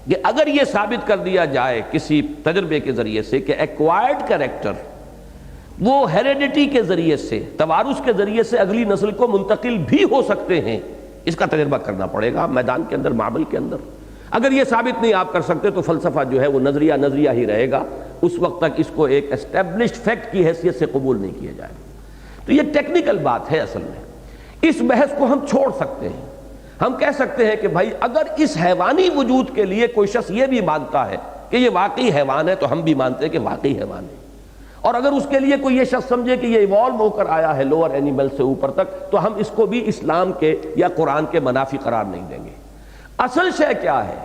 کہ اگر یہ ثابت کر دیا جائے کسی تجربے کے ذریعے سے کہ ایکوائرڈ کریکٹر وہ ہیریڈیٹی کے ذریعے سے، توارث کے ذریعے سے اگلی نسل کو منتقل بھی ہو سکتے ہیں، اس کا تجربہ کرنا پڑے گا میدان کے اندر، معمل کے اندر. اگر یہ ثابت نہیں آپ کر سکتے تو فلسفہ جو ہے وہ نظریہ ہی رہے گا، اس وقت تک اس کو ایک اسٹیبلشڈ فیکٹ کی حیثیت سے قبول نہیں کیا جائے گا. تو یہ ٹیکنیکل بات ہے. اصل میں اس بحث کو ہم چھوڑ سکتے ہیں. ہم کہہ سکتے ہیں کہ بھائی اگر اس حیوانی وجود کے لیے کوئی شخص یہ بھی مانتا ہے کہ یہ واقعی حیوان ہے تو ہم بھی مانتے ہیں کہ واقعی حیوان ہے، اور اگر اس کے لیے کوئی یہ شخص سمجھے کہ یہ ایوالو ہو کر آیا ہے لوور اینیمل سے اوپر تک، تو ہم اس کو بھی اسلام کے یا قرآن کے منافی قرار نہیں دیں گے. اصل شے کیا ہے؟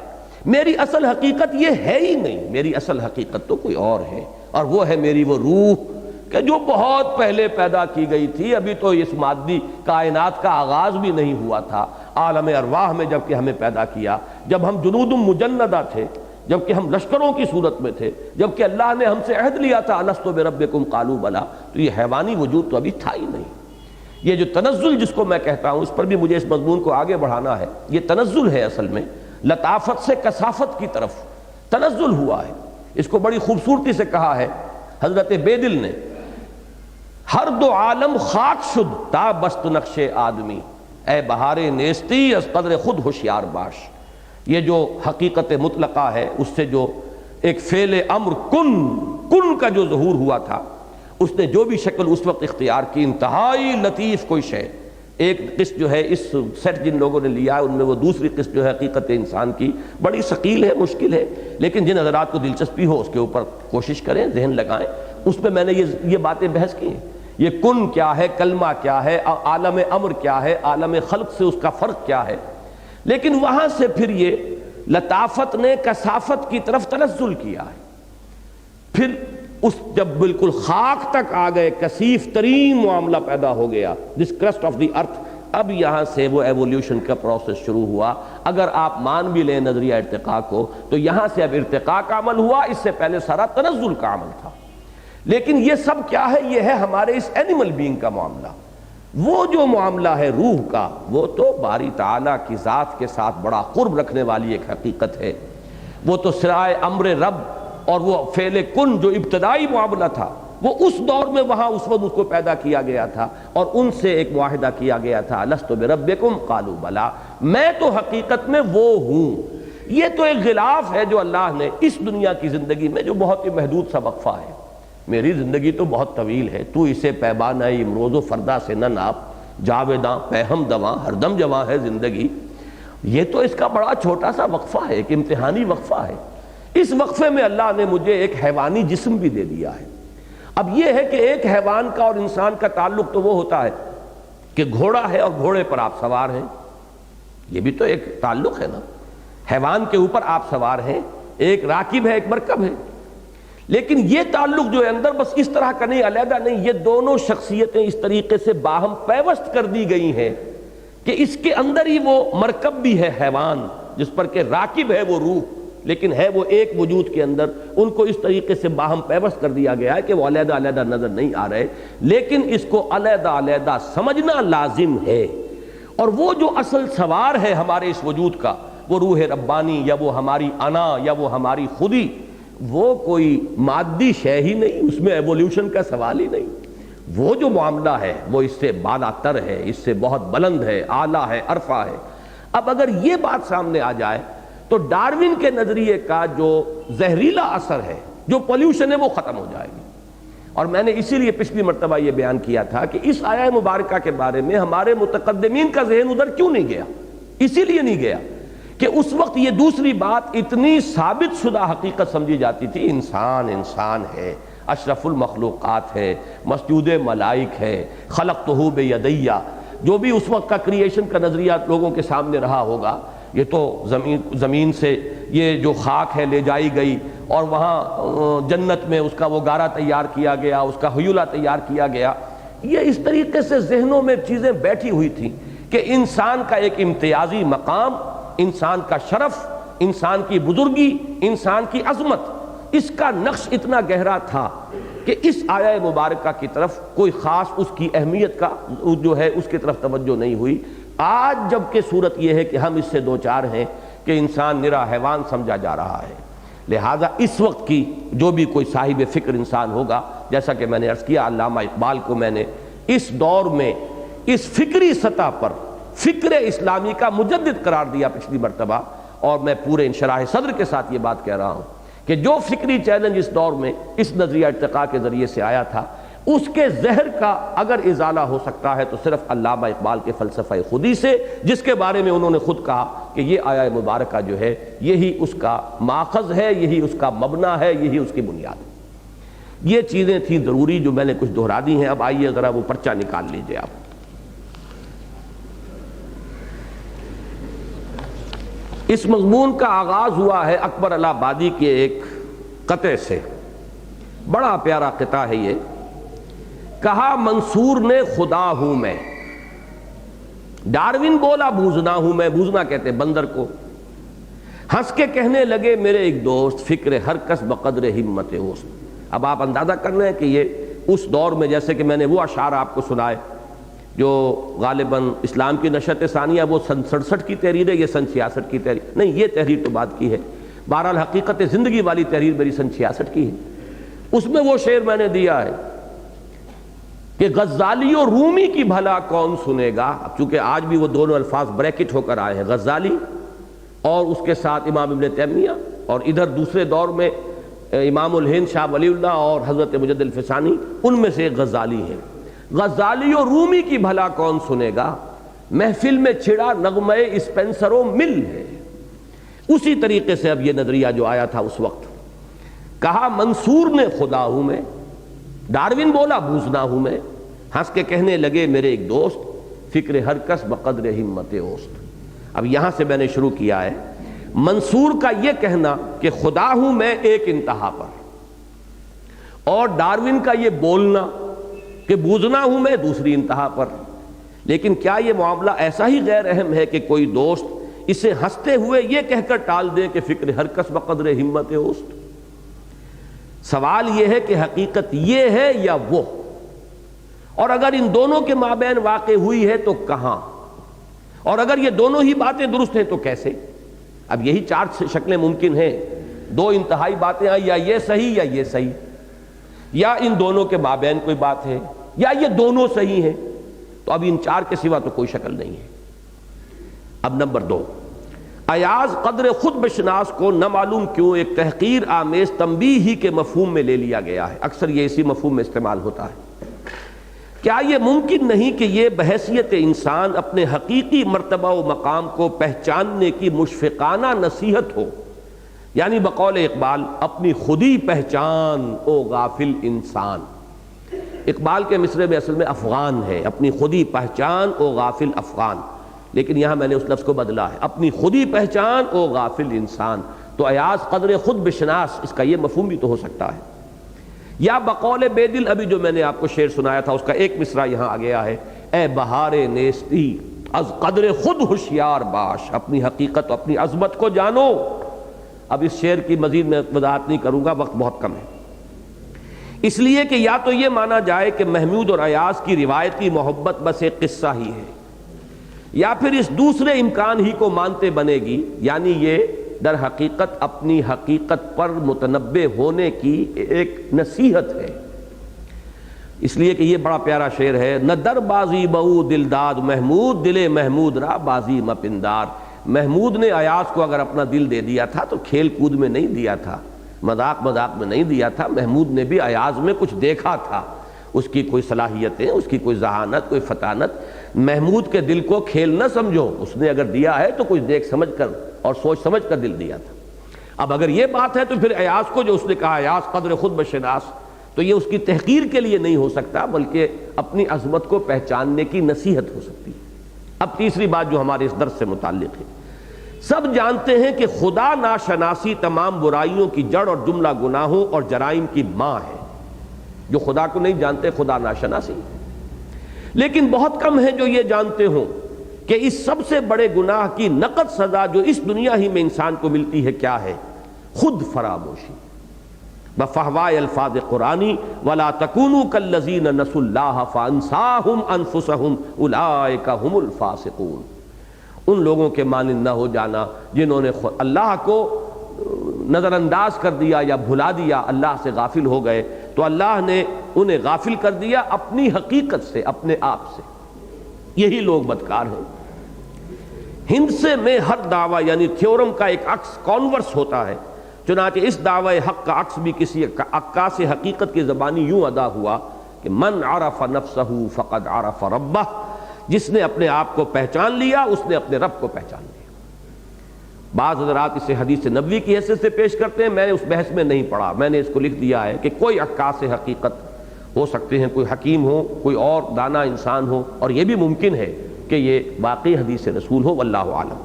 میری اصل حقیقت یہ ہے ہی نہیں. میری اصل حقیقت تو کوئی اور ہے، اور وہ ہے میری وہ روح کہ جو بہت پہلے پیدا کی گئی تھی. ابھی تو اس مادی کائنات کا آغاز بھی نہیں ہوا تھا. عالم ارواح میں جب کہ ہمیں پیدا کیا، جب ہم جنود مجندہ تھے، جب کہ ہم لشکروں کی صورت میں تھے، جب کہ اللہ نے ہم سے عہد لیا تھا الست بربکم قالوا بلی، تو یہ حیوانی وجود تو ابھی تھا ہی نہیں. یہ جو تنزل جس کو میں کہتا ہوں، اس پر بھی مجھے اس مضمون کو آگے بڑھانا ہے. یہ تنزل ہے، اصل میں لطافت سے کثافت کی طرف تنزل ہوا ہے. اس کو بڑی خوبصورتی سے کہا ہے حضرت بیدل نے، ہر دو عالم خاک شد تا بست نقش آدمی، اے بہار نیستی از قدر خود ہوشیار باش. یہ جو حقیقت مطلقہ ہے اس سے جو ایک فعل امر کن کا جو ظہور ہوا تھا، اس نے جو بھی شکل اس وقت اختیار کی، انتہائی لطیف کوئی شے. ایک قسط جو ہے اس سیٹ جن لوگوں نے لیا ہے ان میں وہ دوسری قسط جو ہے حقیقت انسان کی، بڑی ثقیل ہے، مشکل ہے، لیکن جن حضرات کو دلچسپی ہو اس کے اوپر کوشش کریں، ذہن لگائیں. اس میں میں نے یہ باتیں بحث کی ہیں. یہ کن کیا ہے، کلمہ کیا ہے، عالم امر کیا ہے، عالم خلق سے اس کا فرق کیا ہے. لیکن وہاں سے پھر یہ لطافت نے کثافت کی طرف تنزل کیا ہے. پھر اس جب بالکل خاک تک آ گئے، کثیف ترین معاملہ پیدا ہو گیا، دس کرسٹ آف دی ارتھ، اب یہاں سے وہ ایولیوشن کا پروسیس شروع ہوا۔ اگر آپ مان بھی لیں نظریہ ارتقاء کو تو یہاں سے اب ارتقاء کا عمل ہوا، اس سے پہلے سارا تنزل کا عمل تھا۔ لیکن یہ سب کیا ہے؟ یہ ہے ہمارے اس اینیمل بینگ کا معاملہ۔ وہ جو معاملہ ہے روح کا، وہ تو باری تعالیٰ کی ذات کے ساتھ بڑا قرب رکھنے والی ایک حقیقت ہے۔ وہ تو سرائے امر رب اور وہ فعل کن جو ابتدائی معاملہ تھا، وہ اس دور میں وہاں اس وقت اس کو پیدا کیا گیا تھا اور ان سے ایک معاہدہ کیا گیا تھا، لست بربکم قالوا بلا، میں تو حقیقت میں وہ ہوں۔ یہ تو ایک غلاف ہے جو اللہ نے اس دنیا کی زندگی میں، جو بہت ہی محدود سا وقفہ ہے۔ میری زندگی تو بہت طویل ہے، تو اسے پیمانہ امروز و فردا سے نہ ناپ، جاویداں پہم دواں ہر دم جواں ہے زندگی۔ یہ تو اس کا بڑا چھوٹا سا وقفہ ہے، ایک امتحانی وقفہ ہے۔ اس وقفے میں اللہ نے مجھے ایک حیوانی جسم بھی دے دیا ہے۔ اب یہ ہے کہ ایک حیوان کا اور انسان کا تعلق تو وہ ہوتا ہے کہ گھوڑا ہے اور گھوڑے پر آپ سوار ہیں، یہ بھی تو ایک تعلق ہے نا، حیوان کے اوپر آپ سوار ہیں، ایک راکب ہے، ایک مرکب ہے۔ لیکن یہ تعلق جو ہے اندر بس اس طرح کا نہیں، علیحدہ نہیں، یہ دونوں شخصیتیں اس طریقے سے باہم پیوست کر دی گئی ہیں کہ اس کے اندر ہی وہ مرکب بھی ہے حیوان، جس پر کہ راکب ہے وہ روح، لیکن ہے وہ ایک وجود کے اندر، ان کو اس طریقے سے باہم پیوست کر دیا گیا ہے کہ وہ علیحدہ علیحدہ نظر نہیں آ رہے، لیکن اس کو علیحدہ علیحدہ سمجھنا لازم ہے۔ اور وہ جو اصل سوار ہے ہمارے اس وجود کا، وہ روح ربانی یا وہ ہماری انا یا وہ ہماری خودی، وہ کوئی مادی شے ہی نہیں، اس میں ایولیوشن کا سوال ہی نہیں۔ وہ جو معاملہ ہے وہ اس سے بالا تر ہے، اس سے بہت بلند ہے، اعلیٰ ہے، عرفہ ہے۔ اب اگر یہ بات سامنے آ جائے تو ڈارون کے نظریے کا جو زہریلا اثر ہے، جو پولیوشن ہے، وہ ختم ہو جائے گی۔ اور میں نے اسی لیے پچھلی مرتبہ یہ بیان کیا تھا کہ اس آیہ مبارکہ کے بارے میں ہمارے متقدمین کا ذہن ادھر کیوں نہیں گیا؟ اسی لیے نہیں گیا کہ اس وقت یہ دوسری بات اتنی ثابت شدہ حقیقت سمجھی جاتی تھی، انسان انسان ہے، اشرف المخلوقات ہے، مسجود ملائک ہے، خلقتہ بیدیہ، جو بھی اس وقت کا کریشن کا نظریہ لوگوں کے سامنے رہا ہوگا، یہ تو زمین سے یہ جو خاک ہے لے جائی گئی اور وہاں جنت میں اس کا وہ گارہ تیار کیا گیا، اس کا حیولہ تیار کیا گیا۔ یہ اس طریقے سے ذہنوں میں چیزیں بیٹھی ہوئی تھیں کہ انسان کا ایک امتیازی مقام، انسان کا شرف، انسان کی بزرگی، انسان کی عظمت، اس کا نقش اتنا گہرا تھا کہ اس آیہ مبارکہ کی طرف کوئی خاص اس کی اہمیت کا جو ہے اس کی طرف توجہ نہیں ہوئی۔ آج جب کہ صورت یہ ہے کہ ہم اس سے دوچار ہیں کہ انسان نرا حیوان سمجھا جا رہا ہے، لہذا اس وقت کی جو بھی کوئی صاحب فکر انسان ہوگا، جیسا کہ میں نے عرض کیا، علامہ اقبال کو میں نے اس دور میں اس فکری سطح پر فکر اسلامی کا مجدد قرار دیا پچھلی مرتبہ، اور میں پورے انشراح صدر کے ساتھ یہ بات کہہ رہا ہوں کہ جو فکری چیلنج اس دور میں اس نظریہ ارتقاء کے ذریعے سے آیا تھا، اس کے زہر کا اگر ازالہ ہو سکتا ہے تو صرف علامہ اقبال کے فلسفہ خودی سے، جس کے بارے میں انہوں نے خود کہا کہ یہ آیہ مبارکہ جو ہے یہی اس کا ماخذ ہے، یہی اس کا مبنی ہے، یہی اس کی بنیاد ہے۔ یہ چیزیں تھیں ضروری جو میں نے کچھ دہرا دی ہیں۔ اب آئیے ذرا وہ پرچہ نکال لیجئے آپ۔ اس مضمون کا آغاز ہوا ہے اکبر الہٰبادی کے ایک قطعے سے، بڑا پیارا قطعہ ہے یہ۔ کہا منصور نے خدا ہوں میں، ڈارون بولا بوزنا ہوں میں، بوزنا کہتے ہیں بندر کو، ہنس کے کہنے لگے میرے ایک دوست، فکر ہر کس بقدر ہمت اوست۔ اب آپ اندازہ کر رہے ہیں کہ یہ اس دور میں، جیسے کہ میں نے وہ اشعار آپ کو سنائے جو غالباً اسلام کی نشت ثانیہ وہ سن 67 کی تحریر ہے، یہ سن 66 کی تحریر نہیں، یہ تحریر تو بات کی ہے، بہرحال حقیقت زندگی والی تحریر میری سن 66 کی ہے۔ اس میں وہ شعر میں نے دیا ہے کہ غزالی و رومی کی بھلا کون سنے گا۔ اب چونکہ آج بھی وہ دونوں الفاظ بریکٹ ہو کر آئے ہیں، غزالی اور اس کے ساتھ امام ابن تیمیہ، اور ادھر دوسرے دور میں امام الہند شاہ ولی اللہ اور حضرت مجد الفسانی، ان میں سے ایک غزالی ہے۔ غزالی و رومی کی بھلا کون سنے گا، محفل میں چھڑا نغمہ اسپینسر و مل ہے۔ اسی طریقے سے اب یہ نظریہ جو آیا تھا اس وقت، کہا منصور نے خدا ہوں میں، ڈارون بولا بوزنا ہوں میں، ہنس کے کہنے لگے میرے ایک دوست، فکر ہر کس بقدر ہمت اوست۔ اب یہاں سے میں نے شروع کیا ہے منصور کا یہ کہنا کہ خدا ہوں میں ایک انتہا پر، اور ڈارون کا یہ بولنا کہ بوزنا ہوں میں دوسری انتہا پر. لیکن کیا یہ معاملہ ایسا ہی غیر اہم ہے کہ کوئی دوست اسے ہنستے ہوئے یہ کہہ کر ٹال دے کہ فکر ہر کس بقدر ہمت اوست؟ سوال یہ ہے کہ حقیقت یہ ہے یا وہ، اور اگر ان دونوں کے مابین واقع ہوئی ہے تو کہاں، اور اگر یہ دونوں ہی باتیں درست ہیں تو کیسے؟ اب یہی چار شکلیں ممکن ہیں. دو انتہائی باتیں ہیں، یا یہ صحیح یا یہ صحیح، یا ان دونوں کے مابین کوئی بات ہے، یا یہ دونوں صحیح ہیں. تو اب ان چار کے سوا تو کوئی شکل نہیں ہے. اب نمبر 2، ایاز قدر خود بشناس کو نہ معلوم کیوں ایک تحقیر آمیز تنبیہ ہی کے مفہوم میں لے لیا گیا ہے. اکثر یہ اسی مفہوم میں استعمال ہوتا ہے. کیا یہ ممکن نہیں کہ یہ بحیثیت انسان اپنے حقیقی مرتبہ و مقام کو پہچاننے کی مشفقانہ نصیحت ہو؟ یعنی بقول اقبال، اپنی خودی پہچان او غافل انسان. اقبال کے مصرے میں اصل میں افغان ہے، اپنی خودی پہچان او غافل افغان، لیکن یہاں میں نے اس لفظ کو بدلا ہے، اپنی خودی پہچان او غافل انسان. تو ایاز قدر خود بشناس، اس کا یہ مفہوم بھی تو ہو سکتا ہے. یا بقول بے دل، ابھی جو میں نے آپ کو شعر سنایا تھا اس کا ایک مصرع یہاں آ گیا ہے، اے بہار نیستی از قدر خود ہوشیار باش، اپنی حقیقت اپنی عظمت کو جانو. اب اس شعر کی مزید میں وضاحت نہیں کروں گا، وقت بہت کم ہے. اس لیے کہ یا تو یہ مانا جائے کہ محمود اور ایاز کی روایتی محبت بس ایک قصہ ہی ہے، یا پھر اس دوسرے امکان ہی کو مانتے بنے گی، یعنی یہ در حقیقت اپنی حقیقت پر متنبع ہونے کی ایک نصیحت ہے. اس لیے کہ یہ بڑا پیارا شعر ہے، نہ در بازی بہو دلداد محمود، دل محمود را بازی مپندار. محمود نے ایاز کو اگر اپنا دل دے دیا تھا تو کھیل کود میں نہیں دیا تھا، مذاق میں نہیں دیا تھا. محمود نے بھی ایاز میں کچھ دیکھا تھا، اس کی کوئی صلاحیتیں، اس کی کوئی ذہانت، کوئی فطانت. محمود کے دل کو کھیل نہ سمجھو، اس نے اگر دیا ہے تو کچھ دیکھ سمجھ کر اور سوچ سمجھ کر دل دیا تھا. اب اگر یہ بات ہے تو پھر ایاز کو جو اس نے کہا ایاز قدر خود بشناس، تو یہ اس کی تحقیر کے لیے نہیں ہو سکتا، بلکہ اپنی عظمت کو پہچاننے کی نصیحت ہو سکتی ہے. اب تیسری بات جو ہمارے اس درس سے متعلق ہے، سب جانتے ہیں کہ خدا ناشناسی تمام برائیوں کی جڑ اور جملہ گناہوں اور جرائم کی ماں ہے. جو خدا کو نہیں جانتے خدا ناشناسی. لیکن بہت کم ہیں جو یہ جانتے ہوں کہ اس سب سے بڑے گناہ کی نقد سزا جو اس دنیا ہی میں انسان کو ملتی ہے کیا ہے؟ خود فراموشی. بفہوائے الفاظ قرآنی ولا تکونوا کالذین نسوا اللہ فانساہم انفسہم اولئک ھم الفاسقون. ان لوگوں کے مانند نہ ہو جانا جنہوں نے اللہ کو نظر انداز کر دیا یا بھلا دیا، اللہ سے غافل ہو گئے، تو اللہ نے انہیں غافل کر دیا اپنی حقیقت سے، اپنے آپ سے. یہی لوگ بدکار ہیں. ہند سے میں ہر دعویٰ یعنی تھیورم کا ایک عکس کانورس ہوتا ہے، چنانچہ اس دعوی حق کا عکس بھی کسی عکاس حقیقت کی زبانی یوں ادا ہوا کہ من عرف نفسہ فقد عرف ربہ. جس نے اپنے آپ کو پہچان لیا اس نے اپنے رب کو پہچان لیا. بعض حضرات اسے حدیث نبوی کی حیثیت سے پیش کرتے ہیں، میں نے اس بحث میں نہیں پڑھا، میں نے اس کو لکھ دیا ہے کہ کوئی عکاس حقیقت ہو سکتے ہیں، کوئی حکیم ہو، کوئی اور دانا انسان ہو، اور یہ بھی ممکن ہے کہ یہ واقعی حدیث رسول ہو، واللہ عالم.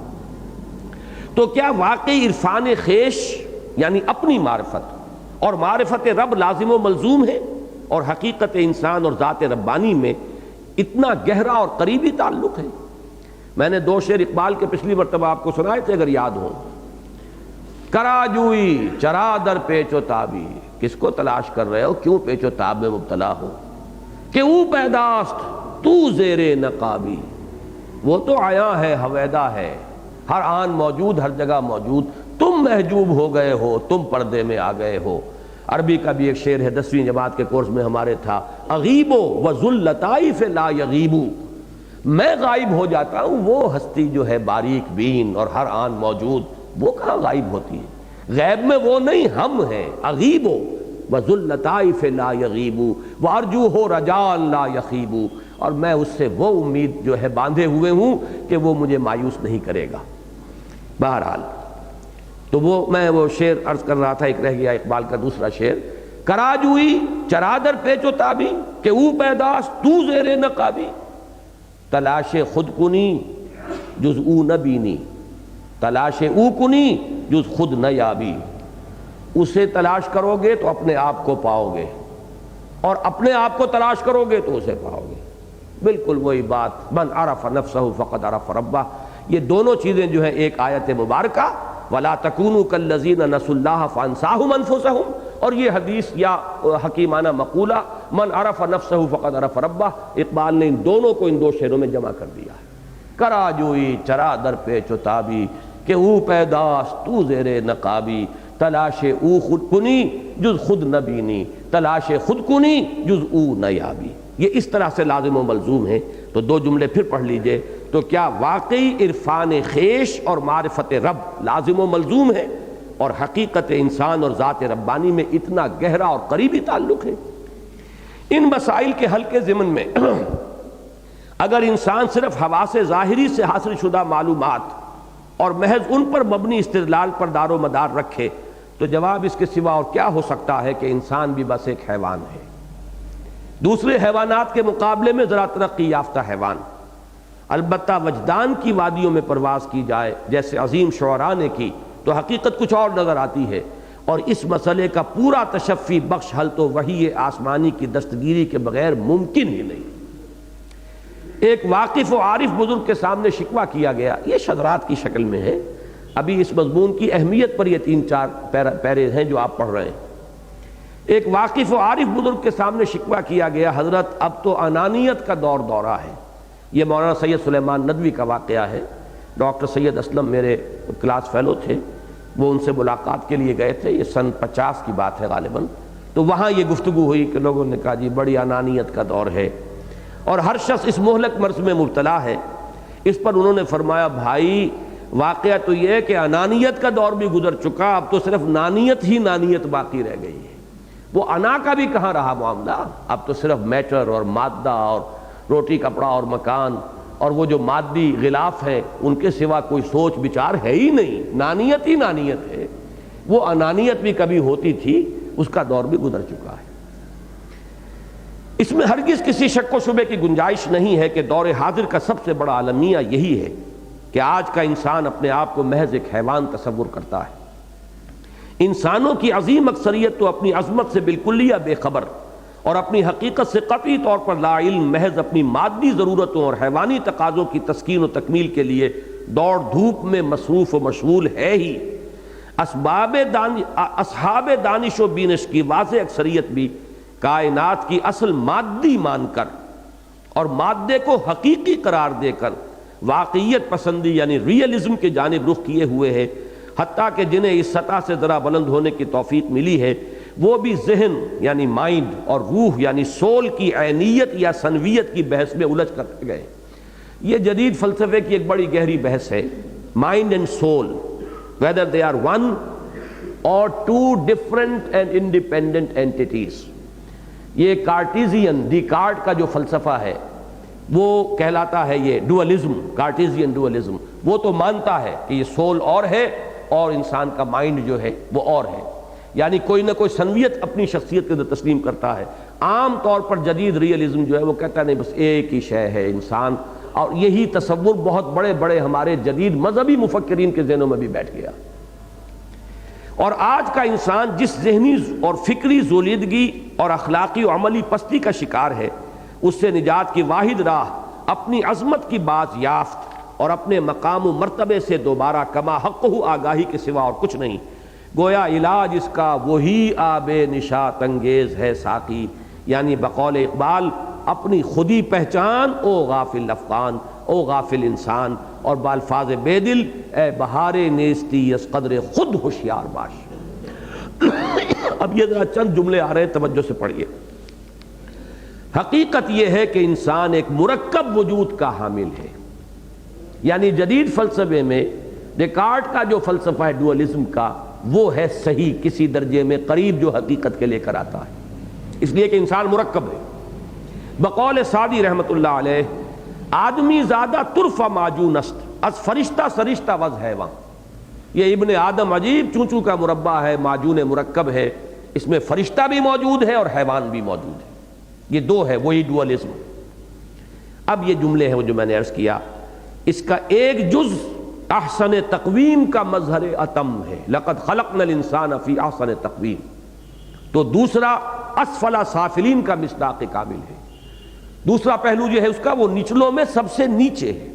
تو کیا واقعی عرفان خیش یعنی اپنی معرفت اور معرفت رب لازم و ملزوم ہے، اور حقیقت انسان اور ذات ربانی میں اتنا گہرا اور قریبی تعلق ہے؟ میں نے 2 شعر اقبال کے پچھلی مرتبہ آپ کو سنائے تھے اگر یاد ہو. کراجوئی چرا در پیچ و تابی، کس کو تلاش کر رہے ہو، کیوں پیچ و تاب میں مبتلا ہو؟ کہ او پیداست تو زیر نقابی، وہ تو آیا ہے ہویدا ہے، ہر آن موجود ہر جگہ موجود، تم محجوب ہو گئے ہو، تم پردے میں آ گئے ہو. عربی کا بھی ایک شعر ہے 10ویں جماعت کے کورس میں ہمارے تھا، اغیبو وذو اللطائف لا یغیبو. میں غائب ہو جاتا ہوں، وہ ہستی جو ہے باریک بین اور ہر آن موجود، وہ کہاں غائب ہوتی ہے؟ غیب میں وہ نہیں، ہم ہیں. اغیبو وذو اللطائف لا یغیبو وارجوہ رجاء لا یخیبو. اور میں اس سے وہ امید جو ہے باندھے ہوئے ہوں کہ وہ مجھے مایوس نہیں کرے گا. بہرحال تو میں وہ شعر عرض کر رہا تھا، ایک رہ گیا اقبال کا دوسرا شعر، کراجوئی چرادر پیچ و تابی کہ او پیداست تو زیر نقابی. تلاش خود کنی جز او نہ بینی، تلاش او کنی جز خود نہ یابی. اسے تلاش کرو گے تو اپنے آپ کو پاؤ گے، اور اپنے آپ کو تلاش کرو گے تو اسے پاؤ گے۔ بالکل وہی بات، من عرف نفسہ فقد عرف ربہ، یہ دونوں چیزیں جو ہیں ایک آیت مبارکہ وَلَا تَكُونُوا كَالَّذِينَ نَسُوا اللَّهَ فَأَنسَاهُمْ أَنفُسَهُمْ، اور یہ حدیث یا حکیمانہ مقولہ من عرف نفسہ فقد عرف ربہ، اقبال نے ان دونوں کو ان دو شعروں میں جمع کر دیا ہے۔ کرا جوئی چرا در پیچ و تابی، کہ او پیداست تو زیر نقابی، تلاش او خود کنی جز خود نبینی، تلاش خود کنی جز او نیابی۔ یہ اس طرح سے لازم و ملزوم ہے۔ تو دو جملے پھر پڑھ لیجئے، تو کیا واقعی عرفان خیش اور معرفت رب لازم و ملزوم ہے، اور حقیقت انسان اور ذات ربانی میں اتنا گہرا اور قریبی تعلق ہے؟ ان مسائل کے حل کے ضمن میں اگر انسان صرف حواس ظاہری سے حاصل شدہ معلومات اور محض ان پر مبنی استدلال پر دار و مدار رکھے تو جواب اس کے سوا اور کیا ہو سکتا ہے کہ انسان بھی بس ایک حیوان ہے، دوسرے حیوانات کے مقابلے میں ذرا ترقی یافتہ حیوان۔ البتہ وجدان کی وادیوں میں پرواز کی جائے جیسے عظیم شعراء نے کی تو حقیقت کچھ اور نظر آتی ہے، اور اس مسئلے کا پورا تشفی بخش حل تو وحی آسمانی کی دستگیری کے بغیر ممکن ہی نہیں۔ ایک واقف و عارف بزرگ کے سامنے شکوہ کیا گیا، یہ شذرات کی شکل میں ہے، ابھی اس مضمون کی اہمیت پر یہ 3-4 پیرے ہیں جو آپ پڑھ رہے ہیں۔ ایک واقف و عارف بزرگ کے سامنے شکوہ کیا گیا، حضرت اب تو انانیت کا دورہ ہے۔ یہ مولانا سید سلیمان ندوی کا واقعہ ہے۔ ڈاکٹر سید اسلم میرے کلاس فیلو تھے، وہ ان سے ملاقات کے لیے گئے تھے، یہ سن 50 کی بات ہے غالباً، تو وہاں یہ گفتگو ہوئی کہ لوگوں نے کہا جی بڑی انانیت کا دور ہے اور ہر شخص اس مہلک مرض میں مبتلا ہے۔ اس پر انہوں نے فرمایا بھائی واقعہ تو یہ ہے کہ انانیت کا دور بھی گزر چکا، اب تو صرف نانیت ہی نانیت باقی رہ گئی ہے۔ وہ انا کا بھی کہاں رہا معاملہ، اب تو صرف میٹر اور مادہ اور روٹی کپڑا اور مکان اور وہ جو مادی غلاف ہیں ان کے سوا کوئی سوچ بچار ہے ہی نہیں، نانیت ہی نانیت ہے۔ وہ انانیت بھی کبھی ہوتی تھی، اس کا دور بھی گزر چکا ہے۔ اس میں ہرگز کسی شک و شبے کی گنجائش نہیں ہے کہ دور حاضر کا سب سے بڑا المیہ یہی ہے کہ آج کا انسان اپنے آپ کو محض ایک حیوان تصور کرتا ہے۔ انسانوں کی عظیم اکثریت تو اپنی عظمت سے بالکلیہ بے خبر اور اپنی حقیقت سے قطعی طور پر لا علم، محض اپنی مادی ضرورتوں اور حیوانی تقاضوں کی تسکین و تکمیل کے لیے دوڑ دھوپ میں مصروف و مشغول ہے ہی۔ اصحاب دانش و بینش کی واضح اکثریت بھی کائنات کی اصل مادی مان کر اور مادے کو حقیقی قرار دے کر واقعیت پسندی یعنی ریئلزم کی جانب رخ کیے ہوئے ہے، حتیٰ کہ جنہیں اس سطح سے ذرا بلند ہونے کی توفیق ملی ہے وہ بھی ذہن یعنی مائنڈ اور روح یعنی سول کی عینیت یا سنویت کی بحث میں الجھ کر گئے۔ یہ جدید فلسفے کی ایک بڑی گہری بحث ہے، mind and civil whether they are one or two different and independent entities۔ یہ کارٹیزین ڈیکارٹ کا جو فلسفہ ہے وہ کہلاتا ہے یہ ڈوئلزم، کارٹیزین ڈوئلزم۔ وہ تو مانتا ہے کہ یہ سول اور ہے اور انسان کا مائنڈ جو ہے وہ اور ہے، یعنی کوئی نہ کوئی سنویت اپنی شخصیت کے اندر تسلیم کرتا ہے۔ عام طور پر جدید ریئلزم جو ہے وہ کہتا ہے نہیں بس ایک ہی شے ہے انسان، اور یہی تصور بہت بڑے بڑے ہمارے جدید مذہبی مفکرین کے ذہنوں میں بھی بیٹھ گیا۔ اور آج کا انسان جس ذہنی اور فکری ذولیدگی اور اخلاقی و عملی پستی کا شکار ہے، اس سے نجات کی واحد راہ اپنی عظمت کی باز یافت اور اپنے مقام و مرتبے سے دوبارہ کما حقہ آگاہی کے سوا اور کچھ نہیں۔ گویا علاج اس کا وہی آب نشاط انگیز ہے ساقی، یعنی بقول اقبال اپنی خودی پہچان او غافل افغان، او غافل انسان، اور بالفاظ بے دل اے بہار نیستی اس قدر خود ہوشیار باش۔ اب یہ ذرا چند جملے آ رہے ہیں، توجہ سے پڑھیے۔ حقیقت یہ ہے کہ انسان ایک مرکب وجود کا حامل ہے، یعنی جدید فلسفے میں ڈیکارٹ کا جو فلسفہ ہے ڈوئلزم کا وہ ہے صحیح، کسی درجے میں قریب جو حقیقت کے لے کر آتا ہے، اس لیے کہ انسان مرکب ہے۔ بقول سعدی رحمت اللہ علیہ آدمی زادہ طرف معجون است از فرشتہ سرشتہ وز حیوان۔ یہ ابن آدم عجیب چونچو کا مربع ہے، معجون مرکب ہے، اس میں فرشتہ بھی موجود ہے اور حیوان بھی موجود ہے، یہ دو ہے وہی ڈوئلزم۔ اب یہ جملے ہیں جو میں نے عرض کیا، اس کا ایک جز احسن تقویم کا مظہر اتم ہے، لقد خلقنا الانسان فی احسن تقویم، تو دوسرا اسفل سافلین کا مصداق کامل ہے۔ دوسرا پہلو جو ہے اس کا وہ نچلوں میں سب سے نیچے ہے۔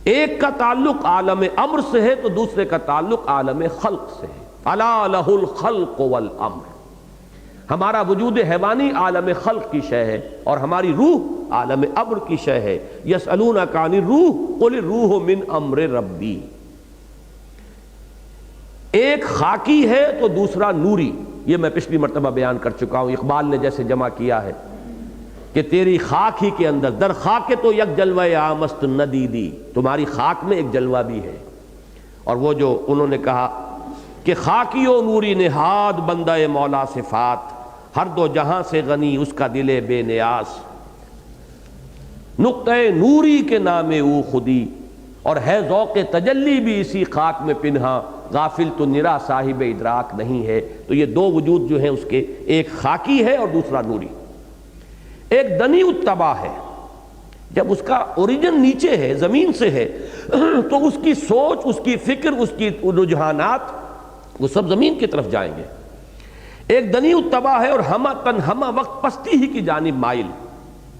ایک کا تعلق عالم امر سے ہے تو دوسرے کا تعلق عالم خلق سے ہے۔ الا لہ الخلق والامر، ہمارا وجود حیوانی عالم خلق کی شے ہے اور ہماری روح عالم امر کی شے ہے۔ یسألونک عن الروح قل الروح من امر ربی، ایک خاکی ہے تو دوسرا نوری، یہ میں پچھلی مرتبہ بیان کر چکا ہوں۔ اقبال نے جیسے جمع کیا ہے کہ تیری خاک ہی کے اندر در خاک تو یک جلوہ آمست ندیدی، تمہاری خاک میں ایک جلوہ بھی ہے۔ اور وہ جو انہوں نے کہا کہ خاکی و نوری نہاد بندہ مولا صفات، ہر دو جہاں سے غنی اس کا دل بے نیاز، نقطہ نوری کے نام او خودی، اور ہے ذوق تجلی بھی اسی خاک میں پنہا، غافل تو نرا صاحب ادراک نہیں ہے۔ تو یہ دو وجود جو ہیں اس کے، ایک خاکی ہے اور دوسرا نوری۔ ایک دنی الطبع ہے، جب اس کا اوریجن نیچے ہے، زمین سے ہے، تو اس کی سوچ، اس کی فکر، اس کی رجحانات وہ سب زمین کی طرف جائیں گے۔ ایک دنی الطبع ہے اور ہمہ تن ہمہ وقت پستی ہی کی جانب مائل،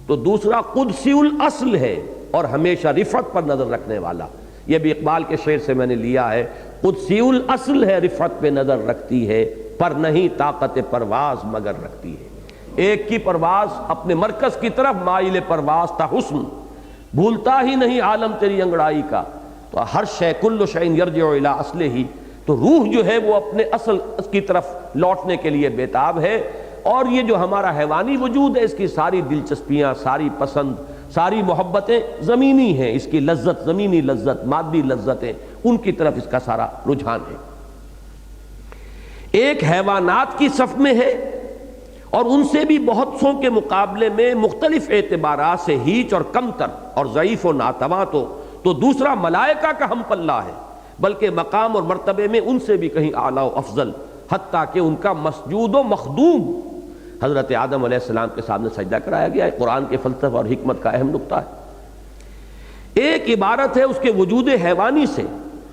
تو دوسرا قدسی الاصل ہے اور ہمیشہ رفعت پر نظر رکھنے والا۔ یہ بھی اقبال کے شعر سے میں نے لیا ہے، قدسی الاصل ہے رفعت پہ نظر رکھتی ہے، پر نہیں طاقت پرواز مگر رکھتی ہے۔ ایک کی پرواز اپنے مرکز کی طرف مائل پرواز تھا حسن، بھولتا ہی نہیں عالم تیری انگڑائی کا، تو ہر شے کل شیء یرجع الی اصلہ، تو روح جو ہے وہ اپنے اصل کی طرف لوٹنے کے لیے بیتاب ہے۔ اور یہ جو ہمارا حیوانی وجود ہے، اس کی ساری دلچسپیاں، ساری پسند، ساری محبتیں زمینی ہیں، اس کی لذت زمینی لذت، مادی لذتیں، ان کی طرف اس کا سارا رجحان ہے۔ ایک حیوانات کی صف میں ہے اور ان سے بھی بہت سوں کے مقابلے میں مختلف اعتبارات سے ہیچ اور کمتر اور ضعیف و ناتواں، تو دوسرا ملائکہ کا ہم پلہ ہے، بلکہ مقام اور مرتبے میں ان سے بھی کہیں اعلیٰ و افضل، حتیٰ کہ ان کا مسجود و مخدوم حضرت آدم علیہ السلام کے سامنے سجدہ کرایا گیا ہے۔ قرآن کے فلسفہ اور حکمت کا اہم نقطہ ہے۔ ایک عبارت ہے اس کے وجود حیوانی سے،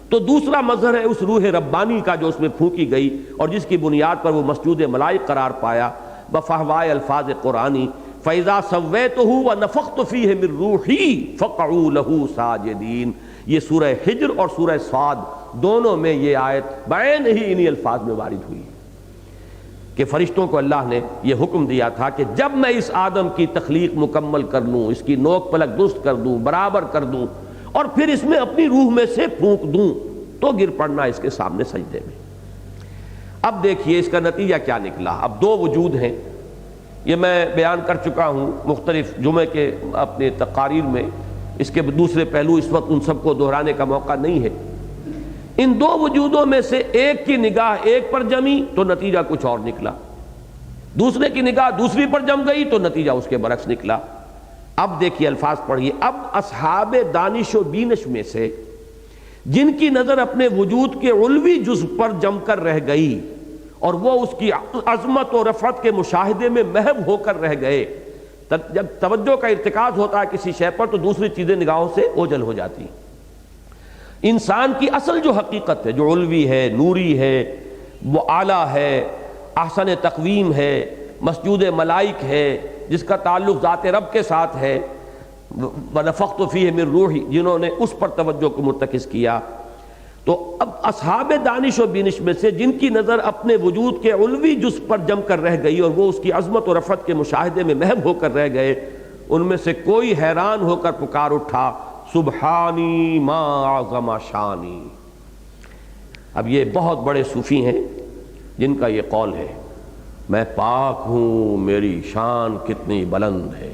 تو دوسرا مظہر ہے اس روح ربانی کا جو اس میں پھونکی گئی اور جس کی بنیاد پر وہ مسجود ملائک قرار پایا۔ بفہوائے الفاظ قرآنی فَإِذَا سَوَّيْتُهُ وَنَفَخْتُ فِيهِ مِن رُوحِي فَقَعُوا لَهُ سَاجِدِينَ، یہ سورہ حجر اور سورہ صاد دونوں میں یہ آیت بعین ہی انہی الفاظ میں وارد ہوئی کہ فرشتوں کو اللہ نے یہ حکم دیا تھا کہ جب میں اس آدم کی تخلیق مکمل کر لوں، اس کی نوک پلک درست کر دوں، برابر کر دوں، اور پھر اس میں اپنی روح میں سے پھونک دوں، تو گر پڑنا اس کے سامنے سجدے میں۔ اب دیکھیے اس کا نتیجہ کیا نکلا۔ اب دو وجود ہیں، یہ میں بیان کر چکا ہوں مختلف جمعے کے اپنے تقاریر میں، اس کے دوسرے پہلو اس وقت ان سب کو دہرانے کا موقع نہیں ہے۔ ان دو وجودوں میں سے ایک کی نگاہ ایک پر جمی تو نتیجہ کچھ اور نکلا، دوسرے کی نگاہ دوسری پر جم گئی تو نتیجہ اس کے برعکس نکلا۔ اب دیکھیے الفاظ پڑھیے۔ اب اصحاب دانش و بینش میں سے جن کی نظر اپنے وجود کے علوی جزء پر جم کر رہ گئی اور وہ اس کی عظمت و رفعت کے مشاہدے میں محو ہو کر رہ گئے، جب توجہ کا ارتکاز ہوتا ہے کسی شے پر تو دوسری چیزیں نگاہوں سے اوجھل ہو جاتی ہیں۔ انسان کی اصل جو حقیقت ہے، جو علوی ہے، نوری ہے، وہ اعلیٰ ہے، احسن تقویم ہے، مسجود ملائک ہے، جس کا تعلق ذات رب کے ساتھ ہے، وَنَفَخْتُ فِيهِ مِن رُوحِي، جنہوں نے اس پر توجہ کو مرتکز کیا۔ تو اب اصحاب دانش و بینش میں سے جن کی نظر اپنے وجود کے علوی جزء پر جم کر رہ گئی اور وہ اس کی عظمت و رفعت کے مشاہدے میں محو ہو کر رہ گئے، ان میں سے کوئی حیران ہو کر پکار اٹھا سبحانی ما اعظم شانی۔ اب یہ بہت بڑے صوفی ہیں جن کا یہ قول ہے، میں پاک ہوں، میری شان کتنی بلند ہے،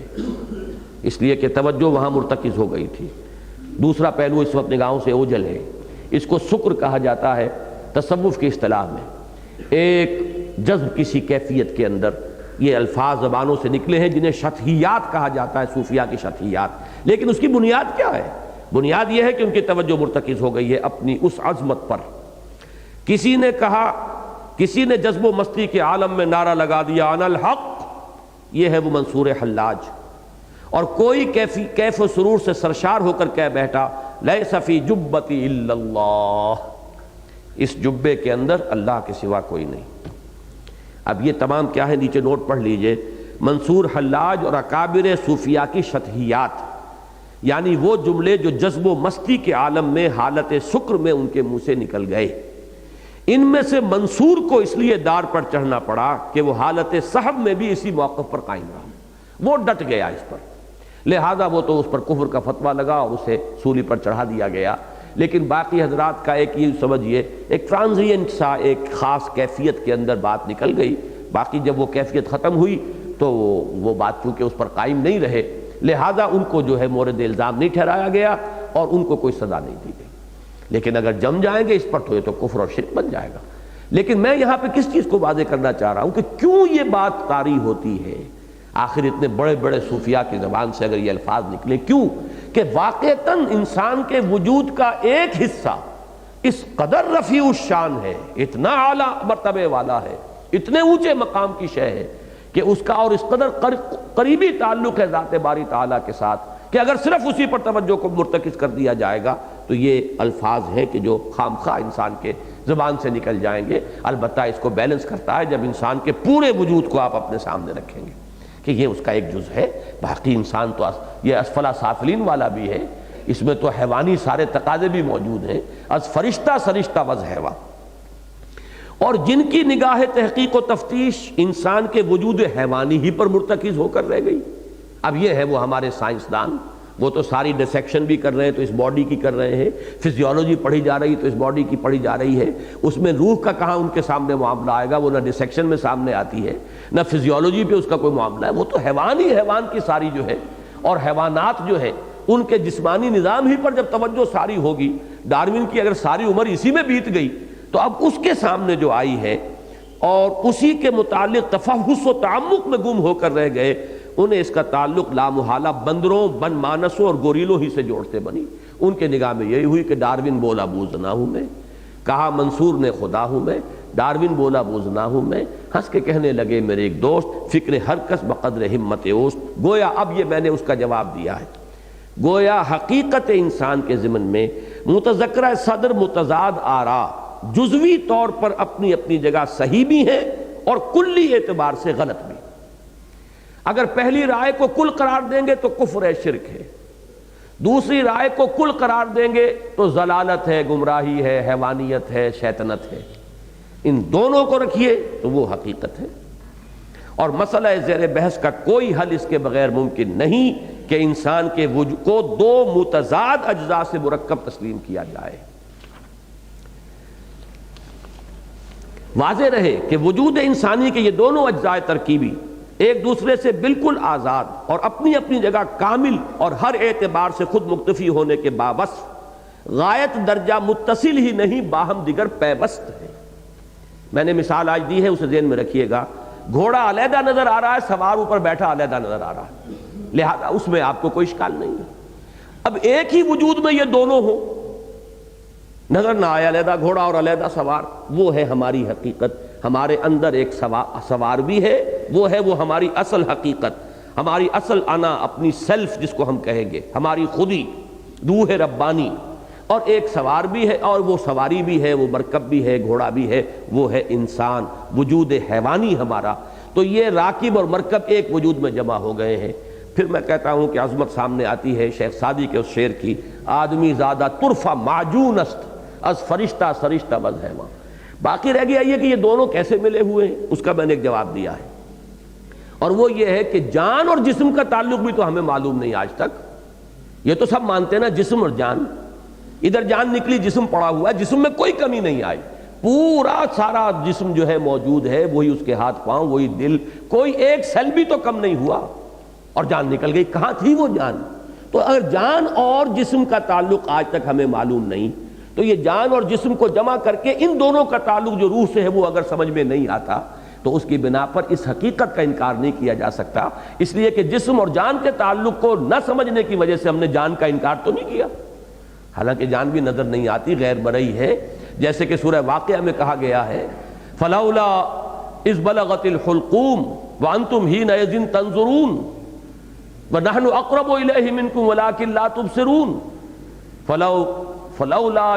اس لیے کہ توجہ وہاں مرتکز ہو گئی تھی۔ دوسرا پہلو اس وقت نگاہوں سے اوجھل ہے، اس کو سکر کہا جاتا ہے تصوف کی اصطلاح میں۔ ایک جذب کسی کیفیت کے اندر، یہ الفاظ زبانوں سے نکلے ہیں جنہیں شطحیات کہا جاتا ہے، صوفیہ کی شطحیات، لیکن اس کی بنیاد کیا ہے؟ بنیاد یہ ہے کہ ان کی توجہ مرتکز ہو گئی ہے اپنی اس عظمت پر۔ کسی نے کہا، کسی نے جذب و مستی کے عالم میں نعرہ لگا دیا انا الحق، یہ ہے وہ منصور حلاج، اور کوئی کیف و سرور سے سرشار ہو کر کہہ بیٹھا لیس فی جبتی الا اللہ، اس جبے کے اندر اللہ کے سوا کوئی نہیں۔ اب یہ تمام کیا ہے، نیچے نوٹ پڑھ لیجئے، منصور حلاج اور اکابر صوفیاء کی شطحیات، یعنی وہ جملے جو جذب و مستی کے عالم میں حالت سکر میں ان کے منہ سے نکل گئے، ان میں سے منصور کو اس لیے دار پر چڑھنا پڑا کہ وہ حالت صحب میں بھی اسی موقف پر قائم رہا، وہ ڈٹ گیا اس پر، لہذا وہ تو اس پر کفر کا فتویٰ لگا اور اسے سولی پر چڑھا دیا گیا۔ لیکن باقی حضرات کا ایک یہ سمجھیے ایک ٹرانزینٹ سا ایک خاص کیفیت کے اندر بات نکل گئی، باقی جب وہ کیفیت ختم ہوئی تو وہ بات چونکہ اس پر قائم نہیں رہے، لہذا ان کو جو ہے مورد الزام نہیں ٹھہرایا گیا اور ان کو کوئی سزا نہیں دی گئی۔ لیکن اگر جم جائیں گے اس پر تو یہ تو کفر اور شرک بن جائے گا۔ لیکن میں یہاں پہ کس چیز کو واضح کرنا چاہ رہا ہوں کہ کیوں یہ بات طاری ہوتی ہے، آخر اتنے بڑے بڑے صوفیاء کی زبان سے اگر یہ الفاظ نکلے کیوں، کہ واقعتاً انسان کے وجود کا ایک حصہ اس قدر رفیع الشان ہے، اتنا اعلیٰ مرتبے والا ہے، اتنے اونچے مقام کی شے ہے کہ اس کا اور اس قدر قریبی تعلق ہے ذات باری تعالیٰ کے ساتھ کہ اگر صرف اسی پر توجہ کو مرتکز کر دیا جائے گا تو یہ الفاظ ہیں کہ جو خام خواہ انسان کے زبان سے نکل جائیں گے۔ البتہ اس کو بیلنس کرتا ہے جب انسان کے پورے وجود کو آپ اپنے سامنے رکھیں گے کہ یہ اس کا ایک جز ہے، باقی انسان تو یہ اسفلا سافلین والا بھی ہے، اس میں تو حیوانی سارے تقاضے بھی موجود ہیں، از فرشتہ سرشتہ وز حیوان، اور جن کی نگاہ تحقیق و تفتیش انسان کے وجود حیوانی ہی پر مرتکز ہو کر رہ گئی۔ اب یہ ہے وہ ہمارے سائنسدان، وہ تو ساری ڈسیکشن بھی کر رہے ہیں تو اس باڈی کی کر رہے ہیں، فزیولوجی پڑھی جا رہی تو اس باڈی کی پڑھی جا رہی ہے، اس میں روح کا کہاں ان کے سامنے معاملہ آئے گا، وہ نہ ڈسیکشن میں سامنے آتی ہے نہ فزیولوجی پہ اس کا کوئی معاملہ ہے، وہ تو حیوان ہی حیوان کی ساری جو ہے، اور حیوانات جو ہے ان کے جسمانی نظام ہی پر جب توجہ ساری ہوگی، ڈارون کی اگر ساری عمر اسی میں بیت گئی تو اب اس کے سامنے جو آئی ہے اور اسی کے متعلق تفحص و تعمق میں گم ہو کر رہ گئے، انہیں اس کا تعلق لامحالہ بندروں، بن مانسوں اور گوریلوں ہی سے جوڑتے بنی۔ ان کے نگاہ میں یہی ہوئی کہ ڈارون بولا بوزنا ہوں میں، کہا منصور نے خدا ہوں میں، ڈارون بولا بوزنا ہوں میں، ہنس کے کہنے لگے میرے ایک دوست، فکر ہر کس بقدر ہمت اوست۔ گویا اب یہ میں نے اس کا جواب دیا ہے، گویا حقیقت انسان کے ضمن میں متذکرہ صدر متضاد آرا جزوی طور پر اپنی اپنی جگہ صحیح بھی ہیں اور کلی اعتبار سے غلط بھی۔ اگر پہلی رائے کو کل قرار دیں گے تو کفر ہے، شرک ہے، دوسری رائے کو کل قرار دیں گے تو ضلالت ہے، گمراہی ہے، حیوانیت ہے، شیطنت ہے۔ ان دونوں کو رکھیے تو وہ حقیقت ہے، اور مسئلہ زیر بحث کا کوئی حل اس کے بغیر ممکن نہیں کہ انسان کے وجود کو دو متضاد اجزاء سے مرکب تسلیم کیا جائے۔ واضح رہے کہ وجود انسانی کے یہ دونوں اجزاء ترکیبی ایک دوسرے سے بالکل آزاد اور اپنی اپنی جگہ کامل اور ہر اعتبار سے خود مکتفی ہونے کے باوصف غایت درجہ متصل ہی نہیں باہم دیگر پیوست ہے۔ میں نے مثال آج دی ہے، اسے ذہن میں رکھیے گا، گھوڑا علیحدہ نظر آ رہا ہے، سوار اوپر بیٹھا علیحدہ نظر آ رہا ہے، لہذا اس میں آپ کو کوئی اشکال نہیں ہے۔ اب ایک ہی وجود میں یہ دونوں ہوں، نظر نہ آیا علیحدہ گھوڑا اور علیحدہ سوار، وہ ہے ہماری حقیقت۔ ہمارے اندر ایک سوار بھی ہے، وہ ہے وہ ہماری اصل حقیقت، ہماری اصل انا، اپنی سیلف جس کو ہم کہیں گے، ہماری خودی، روح ربانی، اور ایک سوار بھی ہے، اور وہ سواری بھی ہے، وہ مرکب بھی ہے، گھوڑا بھی ہے، وہ ہے انسان، وجود حیوانی ہمارا۔ تو یہ راکب اور مرکب ایک وجود میں جمع ہو گئے ہیں۔ پھر میں کہتا ہوں کہ عظمت سامنے آتی ہے شیخ سعدی کے اس شعر کی، آدمی زادہ طرفہ معجون است از فرشتہ سرشتہ بز حیوان۔ باقی رہ گیا یہ کہ یہ دونوں کیسے ملے ہوئے ہیں، اس کا میں نے ایک جواب دیا ہے، اور وہ یہ ہے کہ جان اور جسم کا تعلق بھی تو ہمیں معلوم نہیں آج تک۔ یہ تو سب مانتے ہیں نا جسم اور جان، ادھر جان نکلی جسم پڑا ہوا ہے، جسم میں کوئی کمی نہیں آئی، پورا سارا جسم جو ہے موجود ہے، وہی اس کے ہاتھ پاؤں، وہی دل، کوئی ایک سیل بھی تو کم نہیں ہوا، اور جان نکل گئی۔ کہاں تھی وہ جان؟ تو اگر جان اور جسم کا تعلق آج تک ہمیں معلوم نہیں تو یہ جان اور جسم کو جمع کر کے ان دونوں کا تعلق جو روح سے ہے وہ اگر سمجھ میں نہیں آتا تو اس کی بنا پر اس حقیقت کا انکار نہیں کیا جا سکتا، اس لیے کہ جسم اور جان کے تعلق کو نہ سمجھنے کی وجہ سے ہم نے جان کا انکار تو نہیں کیا، حالانکہ جان بھی نظر نہیں آتی، غیر مرئی ہے، جیسے کہ سورہ واقعہ میں کہا گیا ہے فلولا اذ بلغت الحلقوم وانتم حینئذ تنظرون ونحن اقرب الیہ منکم ولکن لا تبصرون فلولا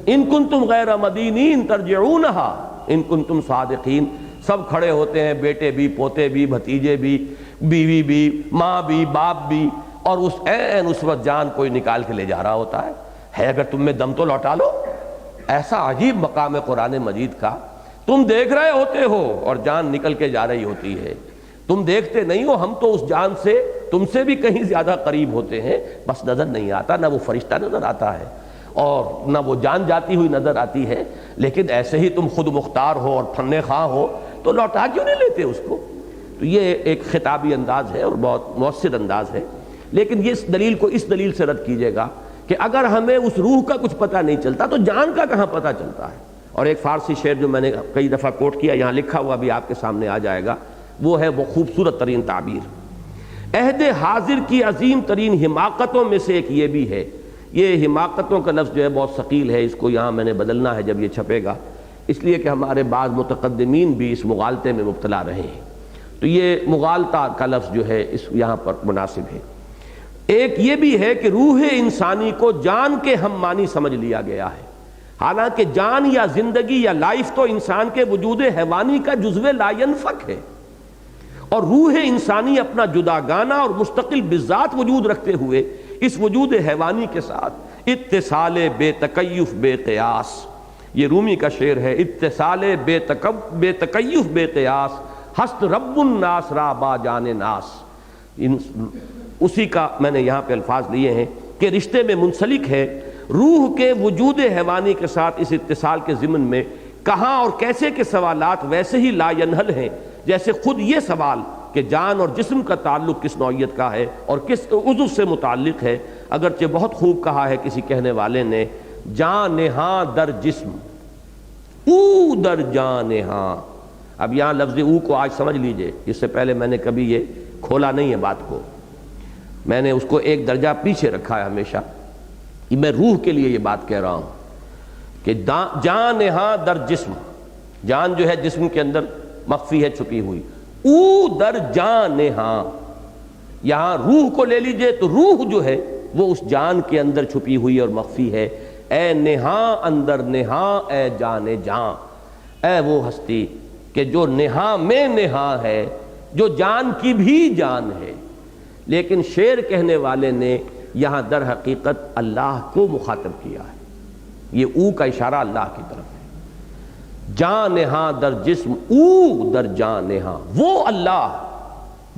ان کنتم غیر مدینین ترجعونہا ان کنتم صادقین۔ سب کھڑے ہوتے ہیں، بیٹے بھی، پوتے بھی، بھتیجے بھی، بیوی بھی، ماں بھی، باپ بھی، اور اس وقت جان کوئی نکال کے لے جا رہا ہوتا ہے اگر تم میں دم تو لوٹا لو۔ ایسا عجیب مقام ہے قرآن مجید کا، تم دیکھ رہے ہوتے ہو اور جان نکل کے جا رہی ہوتی ہے، تم دیکھتے نہیں ہو، ہم تو اس جان سے تم سے بھی کہیں زیادہ قریب ہوتے ہیں، بس نظر نہیں آتا، نہ وہ فرشتہ نظر آتا ہے اور نہ وہ جان جاتی ہوئی نظر آتی ہے، لیکن ایسے ہی تم خود مختار ہو اور فن خواہ ہو تو لوٹا کیوں نہیں لیتے اس کو؟ تو یہ ایک خطابی انداز ہے اور بہت مؤثر انداز ہے، لیکن یہ اس دلیل کو اس دلیل سے رد کیجیے گا کہ اگر ہمیں اس روح کا کچھ پتہ نہیں چلتا تو جان کا کہاں پتہ چلتا ہے؟ اور ایک فارسی شعر جو میں نے کئی دفعہ کوٹ کیا، یہاں لکھا ہوا بھی آپ کے سامنے آ جائے گا، وہ ہے وہ خوبصورت ترین تعبیر۔ عہد حاضر کی عظیم ترین حماقتوں میں سے ایک یہ بھی ہے، یہ حماقتوں کا لفظ جو ہے بہت ثقیل ہے، اس کو یہاں میں نے بدلنا ہے جب یہ چھپے گا، اس لیے کہ ہمارے بعض متقدمین بھی اس مغالطے میں مبتلا رہے ہیں، تو یہ مغالطہ کا لفظ جو ہے اس یہاں پر مناسب ہے۔ ایک یہ بھی ہے کہ روح انسانی کو جان کے ہم معنی سمجھ لیا گیا ہے، حالانکہ جان یا زندگی یا لائف تو انسان کے وجود حیوانی کا جزو لا ینفک ہے، اور روح انسانی اپنا جداگانہ اور مستقل بذات وجود رکھتے ہوئے اس وجود حیوانی کے ساتھ اتصال بے تکیف بے قیاس، یہ رومی کا شعر ہے، اتصال بے تکیف بے قیاس ہست رب الناس را با جان ناس، اسی کا میں نے یہاں پہ الفاظ لیے ہیں کہ رشتے میں منسلک ہے روح کے وجود حیوانی کے ساتھ اس اتصال کے ضمن میں کہاں اور کیسے کے سوالات ویسے ہی لا ینحل ہیں جیسے خود یہ سوال کہ جان اور جسم کا تعلق کس نوعیت کا ہے اور کس عضو سے متعلق ہے، اگرچہ بہت خوب کہا ہے کسی کہنے والے نے، جان نہاں در جسم او در جان نہاں۔ اب یہاں لفظ او کو آج سمجھ لیجئے، اس سے پہلے میں نے کبھی یہ کھولا نہیں ہے بات کو، میں نے اس کو ایک درجہ پیچھے رکھا ہے ہمیشہ، کہ میں روح کے لیے یہ بات کہہ رہا ہوں کہ جان نہاں در جسم، جان جو ہے جسم کے اندر مخفی ہے، چھپی ہوئی، او در جان نہاں، یہاں روح کو لے لیجئے تو روح جو ہے وہ اس جان کے اندر چھپی ہوئی اور مخفی ہے، اے نہاں اندر نہاں اے جان جان، اے وہ ہستی کہ جو نہاں میں نہاں ہے، جو جان کی بھی جان ہے۔ لیکن شعر کہنے والے نے یہاں در حقیقت اللہ کو مخاطب کیا ہے، یہ او کا اشارہ اللہ کی طرف ہے، جان نہاں در جسم او در جان نہاں، وہ اللہ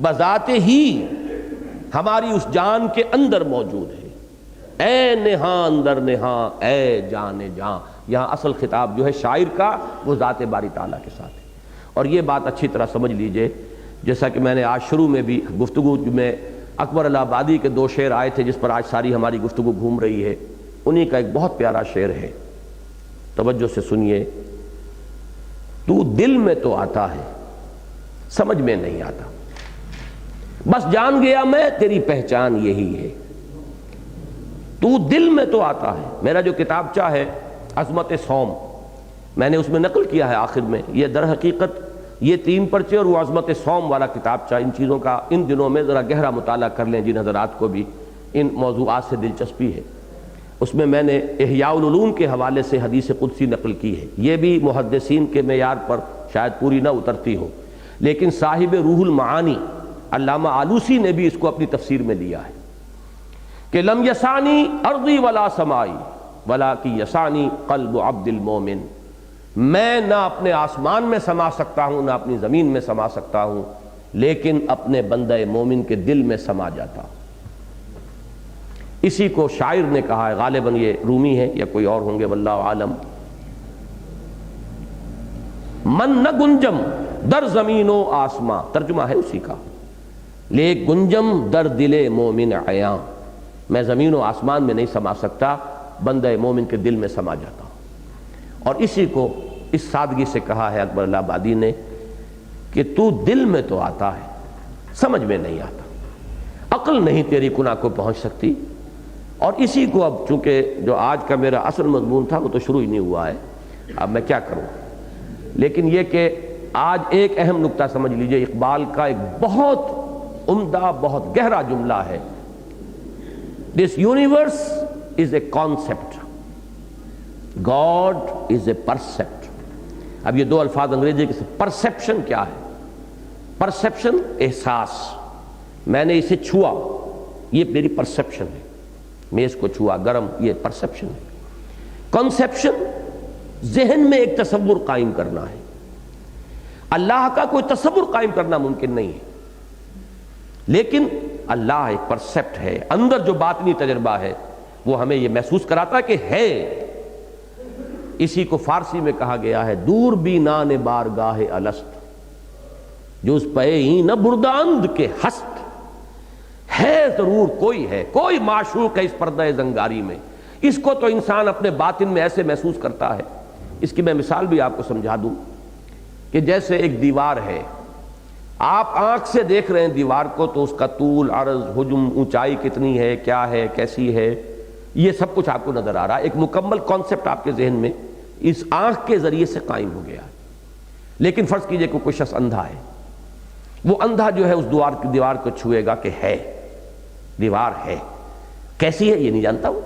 بذات ہی ہماری اس جان کے اندر موجود ہے، اے نہاں اندر نہاں اے جان جان، یہاں اصل خطاب جو ہے شاعر کا وہ ذات باری تعالیٰ کے ساتھ ہے۔ اور یہ بات اچھی طرح سمجھ لیجئے، جیسا کہ میں نے آج شروع میں بھی گفتگو میں اکبر الہ آبادی کے 2 شعر آئے تھے جس پر آج ساری ہماری گفتگو گھوم رہی ہے، انہی کا ایک بہت پیارا شعر ہے، توجہ سے سنیے۔ تو دل میں تو آتا ہے سمجھ میں نہیں آتا، بس جان گیا میں تیری پہچان یہی ہے۔ تو دل میں تو آتا ہے، میرا جو کتابچہ ہے عظمت صوم، میں نے اس میں نقل کیا ہے آخر میں، یہ در حقیقت یہ 3 پرچے اور وہ عظمت صوم والا کتابچہ، ان چیزوں کا ان دنوں میں ذرا گہرا مطالعہ کر لیں جن حضرات کو بھی ان موضوعات سے دلچسپی ہے۔ اس میں نے احیاء العلوم کے حوالے سے حدیث قدسی نقل کی ہے، یہ بھی محدثین کے معیار پر شاید پوری نہ اترتی ہو، لیکن صاحب روح المعانی علامہ آلوسی نے بھی اس کو اپنی تفسیر میں لیا ہے کہ لم یسانی ارضی ولا سمائی ولاکی یسانی قلب عبد المومن، میں نہ اپنے آسمان میں سما سکتا ہوں نہ اپنی زمین میں سما سکتا ہوں، لیکن اپنے بندہ مومن کے دل میں سما جاتا ہوں۔ اسی کو شاعر نے کہا ہے، غالباً یہ رومی ہے یا کوئی اور ہوں گے واللہ عالم، من نہ گنجم در زمین و آسماں، ترجمہ ہے اسی کا، لے گنجم در دل مومن عیاں، میں زمین و آسمان میں نہیں سما سکتا، بندہ مومن کے دل میں سما جاتا ہوں۔ اور اسی کو اس سادگی سے کہا ہے اکبر الہ آبادی نے کہ تو دل میں تو آتا ہے سمجھ میں نہیں آتا، عقل نہیں تیری کناں کو پہنچ سکتی۔ اور اسی کو اب چونکہ جو آج کا میرا اصل مضمون تھا وہ تو شروع ہی نہیں ہوا ہے، اب میں کیا کروں، لیکن یہ کہ آج ایک اہم نکتہ سمجھ لیجئے، اقبال کا ایک بہت عمدہ بہت گہرا جملہ ہے، This universe is a concept, God is a percept. اب یہ دو الفاظ انگریزی کے، پرسیپشن کیا ہے؟ پرسیپشن احساس، میں نے اسے چھوا، یہ میری پرسیپشن ہے، میز کو چھوا گرم، یہ پرسیپشن ہے۔ کنسیپشن ذہن میں ایک تصور قائم کرنا ہے، اللہ کا کوئی تصور قائم کرنا ممکن نہیں ہے، لیکن اللہ ایک پرسیپٹ ہے، اندر جو باطنی تجربہ ہے وہ ہمیں یہ محسوس کراتا ہے کہ ہے۔ اسی کو فارسی میں کہا گیا ہے دور بینان بارگاہ الست جز پے ہی نہ برداند کے ہست، ہے ضرور کوئی ہے، کوئی معشوق ہے اس پردہ زنگاری میں، اس کو تو انسان اپنے باطن میں ایسے محسوس کرتا ہے۔ اس کی میں مثال بھی آپ کو سمجھا دوں کہ جیسے ایک دیوار ہے، آپ آنکھ سے دیکھ رہے ہیں دیوار کو تو اس کا طول، عرض، حجم، اونچائی کتنی ہے، کیا ہے، کیسی ہے، یہ سب کچھ آپ کو نظر آ رہا ہے، ایک مکمل کانسیپٹ آپ کے ذہن میں اس آنکھ کے ذریعے سے قائم ہو گیا ہے۔ لیکن فرض کیجئے کہ کوئی شخص اندھا ہے، وہ اندھا جو ہے اس دیوار کو چھوئے گا کہ ہے، دیوار ہے، کیسی ہے یہ نہیں جانتا وہ،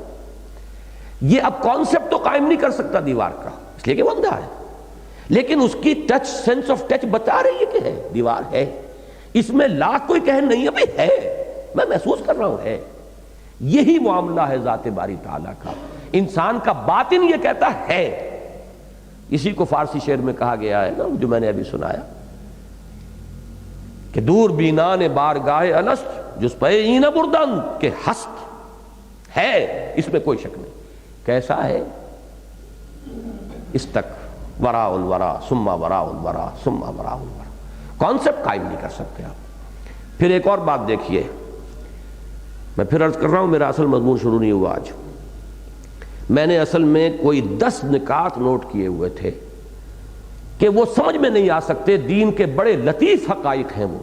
یہ اب کانسیپٹ تو قائم نہیں کر سکتا دیوار کا، اس لیے کہ وہ اندھا ہے، لیکن اس کی ٹچ، سینس آف ٹچ بتا رہی ہے کہ ہے، دیوار ہے، اس میں لاکھ کوئی کہے نہیں ابھی ہے، میں محسوس کر رہا ہوں ہے۔ یہی معاملہ ہے ذات باری تعالیٰ کا، انسان کا باطن یہ کہتا ہے۔ اسی کو فارسی شعر میں کہا گیا ہے نا، جو میں نے ابھی سنایا کہ دور بینان بارگاہ الست جس پہ این بردن کے ہست، ہے، اس میں کوئی شک نہیں۔ کیسا ہے؟ اس تک وراء الورا ثم وراء الورا ثم وراء الورا، کانسیپٹ قائم نہیں کر سکتے آپ۔ پھر ایک اور بات دیکھیے، میں پھر عرض کر رہا ہوں میرا اصل مضمون شروع نہیں ہوا آج، میں نے اصل میں کوئی 10 نکات نوٹ کیے ہوئے تھے کہ وہ سمجھ میں نہیں آ سکتے، دین کے بڑے لطیف حقائق ہیں وہ،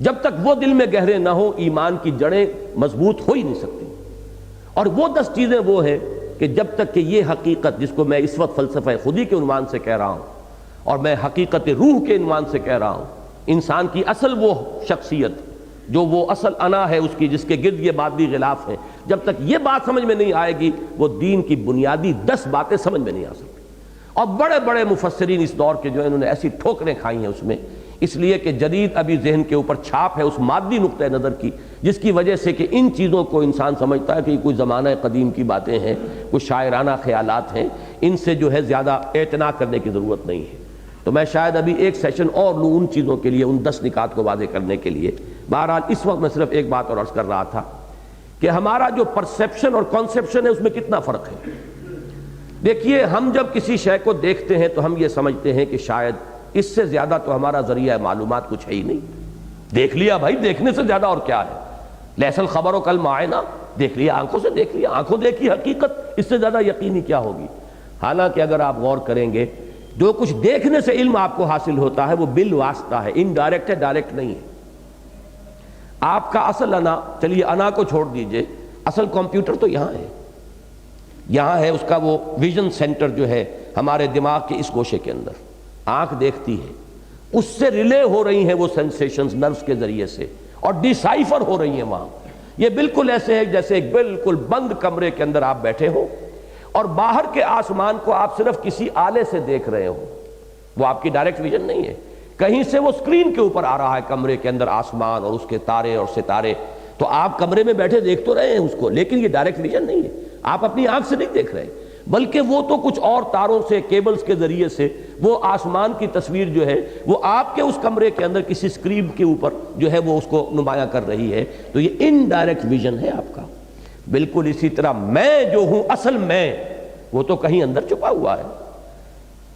جب تک وہ دل میں گہرے نہ ہو ایمان کی جڑیں مضبوط ہو ہی نہیں سکتی۔ اور وہ 10 چیزیں وہ ہیں کہ جب تک کہ یہ حقیقت، جس کو میں اس وقت فلسفہ خودی کے عنوان سے کہہ رہا ہوں اور میں حقیقت روح کے عنوان سے کہہ رہا ہوں، انسان کی اصل وہ شخصیت جو وہ اصل انا ہے اس کی، جس کے گرد یہ مادی غلاف ہے، جب تک یہ بات سمجھ میں نہیں آئے گی وہ دین کی بنیادی 10 باتیں سمجھ میں نہیں آ سکتی۔ اور بڑے بڑے مفسرین اس دور کے جو ہیں انہوں نے ایسی ٹھوکریں کھائی ہیں اس میں، اس لیے کہ جدید ابھی ذہن کے اوپر چھاپ ہے اس مادی نقطہ نظر کی، جس کی وجہ سے کہ ان چیزوں کو انسان سمجھتا ہے کہ یہ کوئی زمانہ قدیم کی باتیں ہیں، کوئی شاعرانہ خیالات ہیں، ان سے جو ہے زیادہ اعتنا کرنے کی ضرورت نہیں ہے۔ تو میں شاید ابھی ایک سیشن اور لوں ان چیزوں کے لیے، ان 10 نکات کو واضح کرنے کے لیے۔ بہرحال اس وقت میں صرف ایک بات اور عرض کر رہا تھا کہ ہمارا جو پرسیپشن اور کانسیپشن ہے اس میں کتنا فرق ہے۔ دیکھیے، ہم جب کسی شے کو دیکھتے ہیں تو ہم یہ سمجھتے ہیں کہ شاید اس سے زیادہ تو ہمارا ذریعہ معلومات کچھ ہے ہی نہیں، دیکھ لیا بھائی، دیکھنے سے زیادہ اور کیا ہے، لیس الخبر کالمعائنہ، دیکھ لیا، آنکھوں سے دیکھ لیا، آنکھوں دیکھی حقیقت، اس سے زیادہ یقینی کیا ہوگی۔ حالانکہ اگر آپ غور کریں گے جو کچھ دیکھنے سے علم آپ کو حاصل ہوتا ہے وہ بالواسطہ ہے، انڈائریکٹ ہے، ڈائریکٹ نہیں ہے۔ آپ کا اصل انا، چلیے انا کو چھوڑ دیجئے، اصل کمپیوٹر تو یہاں ہے، یہاں ہے، اس کا وہ ویژن سینٹر جو ہے ہمارے دماغ کے اس گوشے کے اندر، آنکھ دیکھتی ہے، اس سے ریلے ہو رہی ہیں وہ سینسیشنز نروز کے ذریعے سے اور ڈیسائفر ہو رہی ہیں وہاں۔ یہ بالکل ایسے ہے جیسے ایک بالکل بند کمرے کے اندر آپ بیٹھے ہو اور باہر کے آسمان کو آپ صرف کسی آلے سے دیکھ رہے ہو، وہ آپ کی ڈائریکٹ ویژن نہیں ہے، کہیں سے وہ اسکرین کے اوپر آ رہا ہے کمرے کے اندر آسمان اور اس کے تارے اور ستارے، تو آپ کمرے میں بیٹھے دیکھ تو رہے ہیں اس کو، لیکن یہ ڈائریکٹ ویژن نہیں ہے، آپ اپنی آنکھ سے نہیں دیکھ رہے، بلکہ وہ تو کچھ اور تاروں سے، کیبلز کے ذریعے سے وہ آسمان کی تصویر جو ہے وہ آپ کے اس کمرے کے اندر کسی اسکرین کے اوپر جو ہے وہ اس کو نمایاں کر رہی ہے، تو یہ انڈائریکٹ ویژن ہے آپ کا۔ بالکل اسی طرح میں جو ہوں، اصل میں، وہ تو کہیں اندر چھپا ہوا ہے،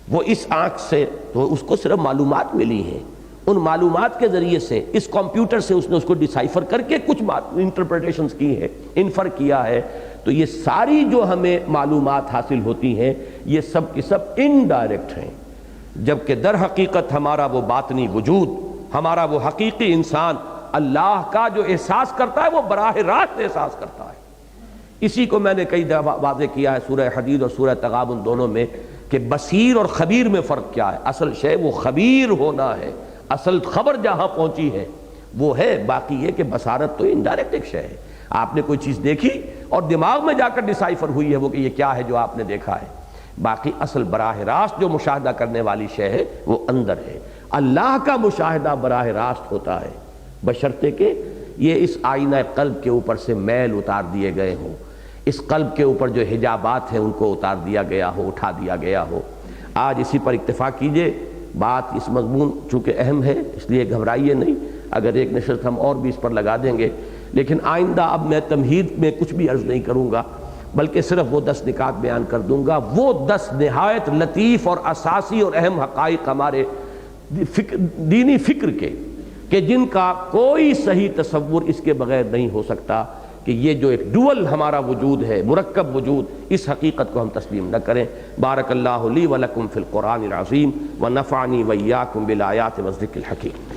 وہ اس آنکھ سے تو اس کو صرف معلومات ملی ہیں، ان معلومات کے ذریعے سے اس کمپیوٹر سے اس نے اس کو ڈیسائفر کر کے کچھ انٹرپریٹیشنز کی ہیں، انفر کیا ہے، تو یہ ساری جو ہمیں معلومات حاصل ہوتی ہیں یہ سب کی سب انڈائریکٹ ہیں، جبکہ در حقیقت ہمارا وہ باطنی وجود، ہمارا وہ حقیقی انسان اللہ کا جو احساس کرتا ہے وہ براہ راست احساس کرتا ہے۔ اسی کو میں نے کئی دفعہ واضح کیا ہے سورہ حدید اور سورہ تغابن دونوں میں کہ بصیر اور خبیر میں فرق کیا ہے۔ اصل شے وہ خبیر ہونا ہے، اصل خبر جہاں پہنچی ہے وہ ہے، باقی یہ کہ بصارت تو انڈائریکٹ ایک شے ہے، آپ نے کوئی چیز دیکھی اور دماغ میں جا کر ڈیسائفر ہوئی ہے وہ کہ یہ کیا ہے جو آپ نے دیکھا ہے۔ باقی اصل براہ راست جو مشاہدہ کرنے والی شے ہے وہ اندر ہے۔ اللہ کا مشاہدہ براہ راست ہوتا ہے بشرطے کہ یہ اس آئینہ قلب کے اوپر سے میل اتار دیے گئے ہوں، اس قلب کے اوپر جو حجابات ہیں ان کو اتار دیا گیا ہو، اٹھا دیا گیا ہو۔ آج اسی پر اکتفا کیجئے، بات اس مضمون چونکہ اہم ہے اس لیے گھبرائیے نہیں، اگر ایک نشست ہم اور بھی اس پر لگا دیں گے، لیکن آئندہ اب میں تمہید میں کچھ بھی عرض نہیں کروں گا، بلکہ صرف وہ 10 نکات بیان کر دوں گا، وہ 10 نہایت لطیف اور اساسی اور اہم حقائق ہمارے دینی فکر کے، کہ جن کا کوئی صحیح تصور اس کے بغیر نہیں ہو سکتا کہ یہ جو ایک ڈول ہمارا وجود ہے، مرکب وجود، اس حقیقت کو ہم تسلیم نہ کریں۔ بارک اللہ لی ولکم فی القرآن العظیم ونفعنی وإیاکم بالآیات والذکر الحکیم۔